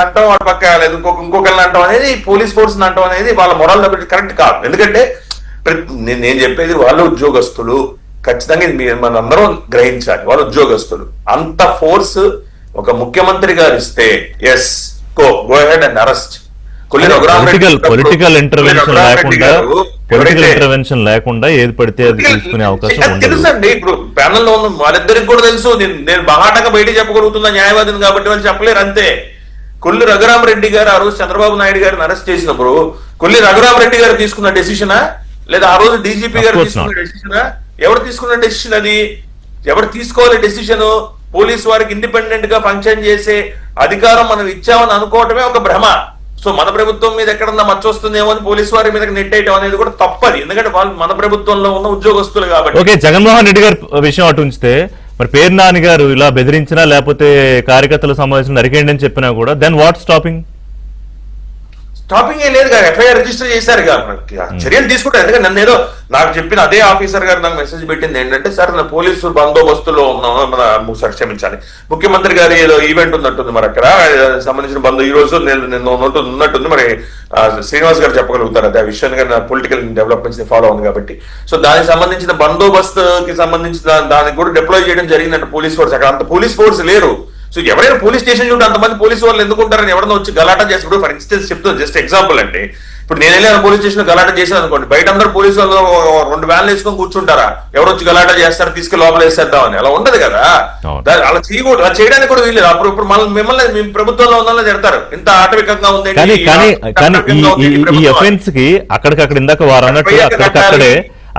అంటాం, వాడి పక్క లేదు ఇంకొకరిని అంటాం అనేది, పోలీస్ ఫోర్స్ అంటాం అనేది వాళ్ళ మొరల్ కరెక్ట్ కాదు. ఎందుకంటే నేను చెప్పేది వాళ్ళ ఉద్యోగస్తులు, ఖచ్చితంగా ఇది మనందరం గ్రహించాలి. వాళ్ళ ఉద్యోగస్తులు అంత ఫోర్స్ ఒక ముఖ్యమంత్రి గారు ఇస్తే, yes go ahead and arrest. Political intervention లేకుండా ఏది పడితే అది తీసుకునే అవకాశం తెలుసండి. ఇప్పుడు ప్యానల్ లో ఉన్న వాళ్ళిద్దరికి కూడా తెలుసు. నేను బహాటంగా బయట చెప్పగలుగుతున్నా న్యాయవాదిని కాబట్టి వాళ్ళు చెప్పలేరు అంతే. కొల్లి రఘురామరెడ్డి గారు ఆ రోజు చంద్రబాబు నాయుడు గారిని అరెస్ట్ చేసినప్పుడు కొల్లి రఘురామరెడ్డి గారు తీసుకున్న డెసిషనా, లేదా ఆ రోజు డీజీపీ గారు తీసుకున్న డెసిషనా? ఎవరు తీసుకున్న డెసిషన్ అది? ఎవరు తీసుకోవాలి డెసిషన్? పోలీసు వారికి ఇండిపెండెంట్ గా ఫంక్షన్ చేసే అధికారం మనం ఇచ్చామని అనుకోవటమే ఒక భ్రమ. సో మన ప్రభుత్వం మీద ఎక్కడన్నా మచ్చ వస్తుందేమో అని పోలీసు వారి మీద నెట్టేయటం అనేది కూడా తప్పది. ఎందుకంటే వాళ్ళు మన ప్రభుత్వంలో ఉన్న ఉద్యోగస్తులు కాబట్టి. ఓకే, జగన్మోహన్ రెడ్డి గారి విషయం అటు ఉంచితే, మరి పేరు నాని గారు ఇలా బెదిరించినా లేకపోతే కార్యకర్తల సమావేశం నరికేయండి అని చెప్పినా కూడా, దెన్ వాట్ స్టాపింగ్? స్టాపింగ్ ఏ లేదు కదా, ఎఫ్ఐఆర్ రిజిస్టర్ చేశారు కదా, చర్యలు తీసుకుంటారు. ఎందుకంటే నన్ను ఏదో నాకు చెప్పిన అదే ఆఫీసర్ గారు నాకు మెసేజ్ పెట్టింది ఏంటంటే, సార్ నా పోలీసు బందోబస్తులో ఉన్నాం, సార్ క్షమించాలి, ముఖ్యమంత్రి గారి ఏదో ఈవెంట్ ఉన్నట్టుంది మరి అక్కడ సంబంధించిన ఈ రోజు నేను ఉన్నట్టుంది, మరి శ్రీనివాస్ గారు చెప్పగలుగుతారు అదే విషయాన్ని, పొలిటికల్ డెవలప్మెంట్స్ ని ఫాలో ఉంది కాబట్టి. సో దానికి సంబంధించిన బందోబస్తుకి సంబంధించిన దానికి కూడా డిప్లాయ్ చేయడం జరిగిందంటే పోలీస్ ఫోర్స్. అక్కడ అంత పోలీస్ ఫోర్స్ లేరు. సో ఎవరైనా పోలీస్ స్టేషన్ చూడండి అంతమంది పోలీసు వాళ్ళు ఎందుకు ఉంటారని ఎవరైనా వచ్చి గలాటా చేసినప్పుడు, ఫర్ ఇన్స్టెన్స్ చెప్తాను, జస్ట్ ఎగ్జాంపుల్ అంటే, ఇప్పుడు నేను వెళ్ళి పోలీస్ స్టేషన్ గలాటా చేశాను అనుకోండి, బయట అందరూ పోలీసు వాళ్ళు 2 వ్యాన్లు వేసుకొని కూర్చుంటారా? ఎవరు వచ్చి గలాటా చేస్తారు, తీసుకెళ్లి లోపల వేసేద్దామని? అలా ఉండదు కదా, అలా చేయకూడదు. అలా చేయడానికి కూడా వీళ్ళు. అప్పుడు ఇప్పుడు మిమ్మల్ని మీ ప్రభుత్వంలో ఉన్న తిడతారు, ఇంత ఆటవికంగా ఉంది. ఈ అఫెన్స్ కి అక్కడికక్కడ ఇందాక వారు అన్నట్టు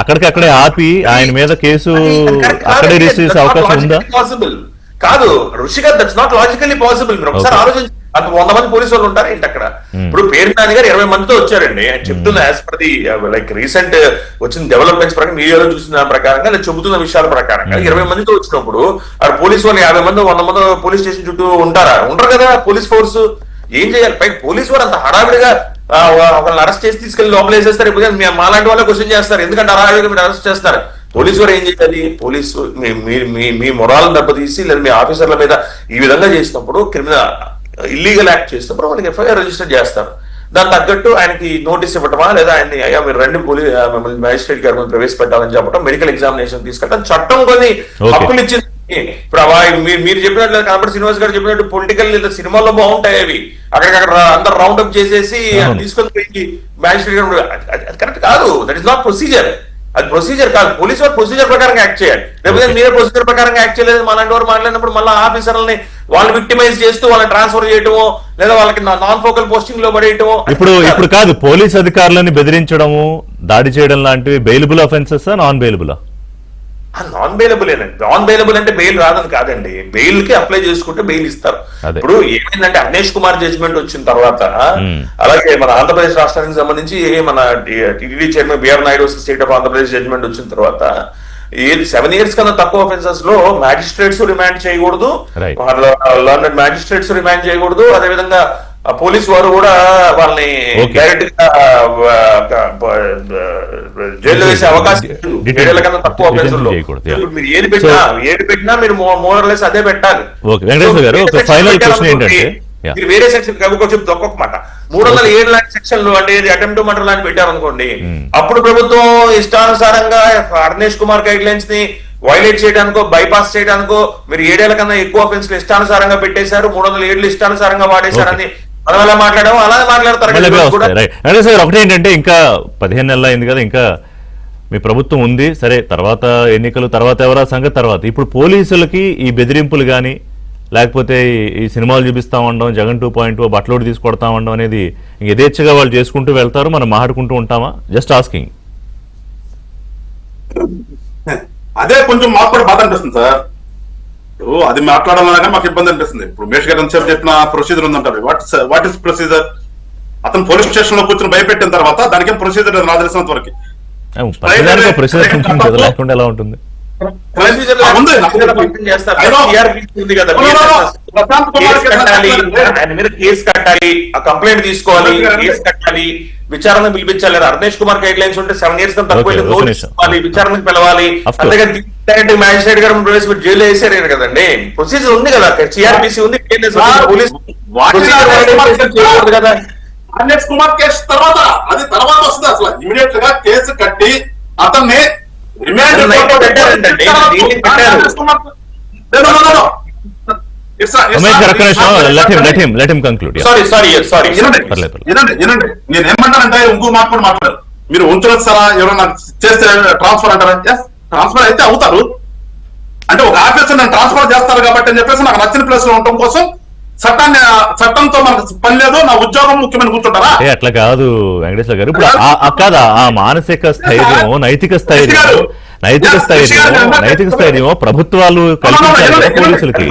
అక్కడికక్కడే ఆపి ఆయన మీద కేసు అక్కడే రిజిస్టర్ చేసే అవకాశం ఉందా? పాసిబుల్ కాదు ఋషిగా, దట్స్ నాట్ లాజికల్లీ పాసిబుల్. మీరు ఒకసారి ఆలోచించి, అంత 100 మంది పోలీసు వాళ్ళు ఉంటారు ఏంటి అక్కడ? ఇప్పుడు పేరు నాని గారు 20 మందితో వచ్చారండి. చెప్తున్న as per the like recent వచ్చిన డెవలప్మెంట్స్ ప్రకారం, మీడియాలో చూసిన ప్రకారంగా, నేను చెబుతున్న విషయాల ప్రకారంగా 20 మందితో వచ్చినప్పుడు ఆ పోలీసు వాళ్ళు 50 మంది 100 మంది పోలీస్ స్టేషన్ చుట్టూ ఉంటారా? ఉండరు కదా. పోలీస్ ఫోర్స్ ఏం చేయాలి? పైకి పోలీసు వారు అంత హడావిడిగా వాళ్ళని అరెస్ట్ చేసి తీసుకెళ్లి లోపల వేసేస్తారు. ఇప్పుడు మాలాంటి వాళ్ళే క్వశ్చన్ చేస్తారు, ఎందుకంటే హడావిడిగా మీరు అరెస్ట్ చేస్తారు. పోలీసు వారు ఏం చేయాలి? పోలీసు మీ మొరాలను దెబ్బతీసి, లేదా మీ ఆఫీసర్ల మీద ఈ విధంగా చేసినప్పుడు, క్రిమినల్ ఇల్లీగల్ యాక్ట్ చేసినప్పుడు వాళ్ళకి ఎఫ్ఐఆర్ రిజిస్టర్ చేస్తారు. దాని తగ్గట్టు ఆయనకి నోటీస్ ఇవ్వటమా, లేదా ఆయన్ని అయ్యా మీరు రండి మిమ్మల్ని మ్యాజిస్ట్రేట్ గారి మీద ప్రవేశపెట్టాలని చెప్పడం, మెడికల్ ఎగ్జామినేషన్ తీసుకెళ్ళడం, చట్టం కొన్ని హక్కులు ఇచ్చింది. ఇప్పుడు మీరు చెప్పినట్లు కాబట్టి శ్రీనివాస్ గారు చెప్పినట్టు పొలిటికల్ సినిమాల్లో బాగుంటాయి అవి, అక్కడికక్కడ అందరు రౌండప్ చేసేసి తీసుకొని పోయి మ్యాజిస్ట్రేట్ గారు, అది కరెక్ట్ కాదు. That is not procedure. అది ప్రొసీజర్ కాదు. పోలీసు వారు ప్రొసీజర్ ప్రకారం యాక్ట్ చేయాలి. లేకపోతే మీరే ప్రొసీజర్ ప్రకారం యాక్ట్ చేయలేదు మాలాంటి వారు మాట్లాడినప్పుడు మళ్ళీ ఆఫీసర్లని వాళ్ళు విక్టిమైజ్ చేస్తూ వాళ్ళని ట్రాన్స్ఫర్ చేయటమో లేదా వాళ్ళకి నాన్ ఫోకల్ పోస్టింగ్ లో పడేయటమో. ఇప్పుడు కాదు, పోలీస్ అధికారులని బెదిరించడము, దాడి చేయడం లాంటివి bailable offences non bailable? Non బెయిలబులేనండి. నాన్ బెయిలబుల్ అంటే బెయిల్ రాదని కాదండి, బెయిల్ కి అప్లై చేసుకుంటే బెయిల్ ఇస్తారు. అదే. ఇప్పుడు ఏమైందంటే అవినేష్ కుమార్ జడ్జిమెంట్ వచ్చిన తర్వాత అలాగే మన ఆంధ్రప్రదేశ్ రాష్ట్రానికి సంబంధించి మన TTD chairman BR Naidu state of Andhra Pradesh judgement వచ్చిన తర్వాత 7 years కన్నా తక్కువ ఆఫెన్సెస్ లో మ్యాజిస్ట్రేట్స్ రిమాండ్ చేయకూడదు, Right. లర్నెడ్ మ్యాజిస్ట్రేట్స్ రిమాండ్ చేయకూడదు. అదేవిధంగా పోలీసు వారు కూడా వాళ్ళని Okay. డైరెక్ట్ జైల్లో వేసే అవకాశం లేదు. 7 years కన్నా తక్కువ ఆఫెన్సెస్ లో చేయకూడదు, yeah. ఇప్పుడు మీరు ఏది పెట్టినా మీరు మోరల్లెస్ అదే పెట్టాలి. ఓకే, వెంకటేశ్వర గారు, ఒక ఫైనల్ క్వశ్చన్ ఏంటంటే, మీరు వేరే సెక్షన్ చెప్తే ఒక్కొక్క మాట 307 లాంటి సెక్షన్లు అంటే అటెంప్ట్ మర్డర్ లాంటి పెట్టారనుకోండి, అప్పుడు ప్రభుత్వం ఇష్టానుసారంగా అర్నేష్ కుమార్ గైడ్ లైన్స్ ని వైలేట్ చేయడానికో బైపాస్ చేయడానికో మీరు 7 ఏళ్ల కన్నా ఎక్కువ అఫెన్స్ ఇష్టానుసారంగా పెట్టేశారు, 307 ఇష్టానుసారంగా వాడేశారని మనం ఎలా మాట్లాడాము అలాగే మాట్లాడతారు. వెంకటేశ్వర గారు, ఒకటి ఏంటంటే, ఇంకా 15 నెలలు అయింది కదా, ఇంకా మీ ప్రభుత్వం ఉంది, సరే తర్వాత ఎన్నికలు, తర్వాత ఎవరా సంగతి తర్వాత. ఇప్పుడు పోలీసులకి ఈ బెదిరింపులు కానీ లేకపోతే ఈ సినిమాలు చూపిస్తా ఉండడం, జగన్ 2.0 బట్టలోడు తీసుకొడతా ఉండడం అనేది యథేచ్ఛగా వాళ్ళు చేసుకుంటూ వెళ్తారు, మనం మాట్లాడుకుంటూ ఉంటామా? Just asking. అదే కొంచెం మాకు కూడా బాధ అనిపిస్తుంది సార్. ఇప్పుడు అది మాట్లాడాలన్నా మాకు ఇబ్బంది అనిపిస్తుంది. ఇప్పుడు మేష్ గారు ఎంతసేపు చెప్పిన ప్రొసీజర్ ఉందంటారు. What is procedure? అతను పోలీస్ స్టేషన్ లో కూర్చొని భయపెట్టిన తర్వాత దానికి ఏం ప్రొసీజర్ నాకు తెలిసినంత వరకు ప్రొసీజర్ ఉంటుంది, లేకుండా ఎలా ఉంటుంది? కేసు కట్టాలి, ఆ కంప్లైంట్ తీసుకోవాలి, కేసు కట్టాలి, విచారణ పిలిపించాలి. అర్నేష్ కుమార్ గైడ్ లైన్స్ ఉంటే 7 years కన్నా తక్కువ విచారణకు పిలవాలి. అంతేగాని మ్యాజిస్ట్రేట్ గారు ప్రవేశపెట్టి జైలు వేసారు కదండి. ప్రొసీజర్ ఉంది కదా, సిఆర్పిసి ఉంది, కదా. అర్నేష్ కుమార్ కేసు తర్వాత అది తర్వాత వస్తుంది. అసలు ఇమీడియట్ గా కేసు కట్టి అతన్ని నేనేమంటానంటే ఇంకో మాట కూడా మాట్లాడారు. మీరు ఉంచొస్తారా, ఎవరైనా చేస్తే ట్రాన్స్ఫర్ అంటారా? ట్రాన్స్ఫర్ అయితే అవుతారు. అంటే ఒక ఆఫీసర్ నేను ట్రాన్స్ఫర్ చేస్తారు కాబట్టి అని చెప్పేసి నాకు నచ్చిన ప్లేస్ లో ఉండటం కోసం చట్టంతో మనకు పని లేదు, నా ఉద్యోగం ముఖ్యమైన కూర్చుంటారా? అట్లా కాదు వెంకటేశ్వర గారు. ఇప్పుడు కాదా ఆ మానసిక స్థైర్యం, నైతిక స్థైర్యం ప్రభుత్వాలు కల్పించాలి పోలీసులకి.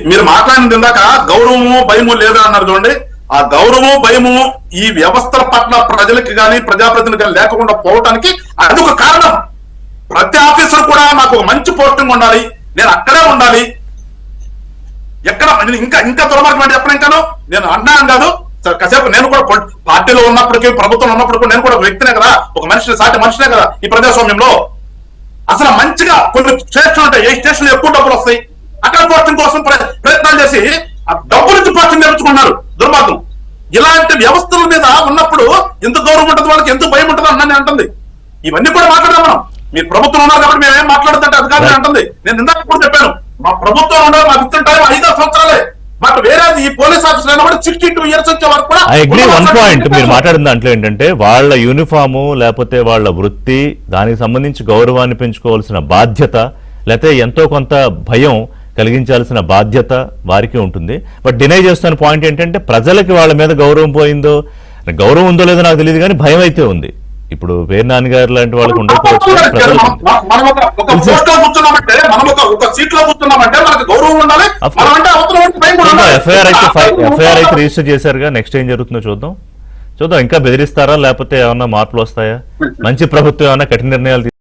మీరు మాట్లాడిన ఇందాక గౌరవము భయము లేదా అన్నారు చూడండి. ఆ గౌరవము భయము ఈ వ్యవస్థల పట్ల ప్రజలకి గాని ప్రజాప్రతినిధులు కానీ లేకుండా పోవటానికి అదొక కారణం. ప్రతి ఆఫీసర్ కూడా నాకు ఒక మంచి పోస్టింగ్ ఉండాలి, నేను అక్కడే ఉండాలి. ఎక్కడ ఇంకా దుర్మార్గం చెప్పడం ఇంకాను నేను అన్నాను కాదు. కాసేపు నేను కూడా పార్టీలో ఉన్నప్పటికీ ప్రభుత్వం ఉన్నప్పటికీ నేను కూడా ఒక వ్యక్తినే కదా, ఒక మనిషిని సాటి మనిషినే కదా ఈ ప్రజాస్వామ్యంలో. అసలు మంచిగా కొన్ని స్టేషన్లు ఉంటాయి, ఏ స్టేషన్లో ఎక్కువ డబ్బులు వస్తాయి అక్కడ పోస్టింగ్ కోసం ప్రయత్నాలు చేసి ఆ డబ్బు నుంచి పోస్టింగ్ నేర్చుకున్నారు. దుర్మార్గం. ఇలాంటి వ్యవస్థల మీద ఉన్నప్పుడు ఎంత గౌరవం ఉంటుంది, వాళ్ళకి ఎంత భయం ఉంటుంది అన్నది అంటుంది. ఇవన్నీ కూడా మాట్లాడాం మనం. మీరు ప్రభుత్వం ఉన్నారు కాబట్టి మేము ఏం మాట్లాడుతుంటే అది కాదు అంటుంది. నేను ఇందాక కూడా చెప్పాను, మా ప్రభుత్వం ఉండాలి, మాకు ఇచ్చిన టైం 5 సంవత్సరాలే. బట్ వేరే ఈ పోలీస్ ఆఫీసర్ కూడా 62 years వచ్చే వరకు కూడా ఐ అగ్రీ. వన్ పాయింట్ మీరు మాట్లాడిన దాంట్లో ఏంటంటే, వాళ్ళ యూనిఫాము లేకపోతే వాళ్ళ వృత్తి, దానికి సంబంధించి గౌరవాన్ని పెంచుకోవాల్సిన బాధ్యత, లేకపోతే ఎంతో కొంత భయం కలిగించాల్సిన బాధ్యత వారికి ఉంటుంది. బట్ డినై చేస్తున్న పాయింట్ ఏంటంటే, ప్రజలకి వాళ్ళ మీద గౌరవం పోయిందో, గౌరవం ఉందో లేదో నాకు తెలియదు కానీ భయం అయితే ఉంది. ఇప్పుడు పేరు నాన్నగారు లాంటి వాళ్ళకి ఉండకపోవచ్చు, ఎఫ్ఐఆర్ అయితే రిజిస్టర్ చేశారుగా. నెక్స్ట్ ఏం జరుగుతుందో చూద్దాం. ఇంకా బెదిరిస్తారా లేకపోతే ఏమన్నా మార్పులు వస్తాయా? మంచి ప్రభుత్వం ఏమన్నా కఠిన నిర్ణయాలు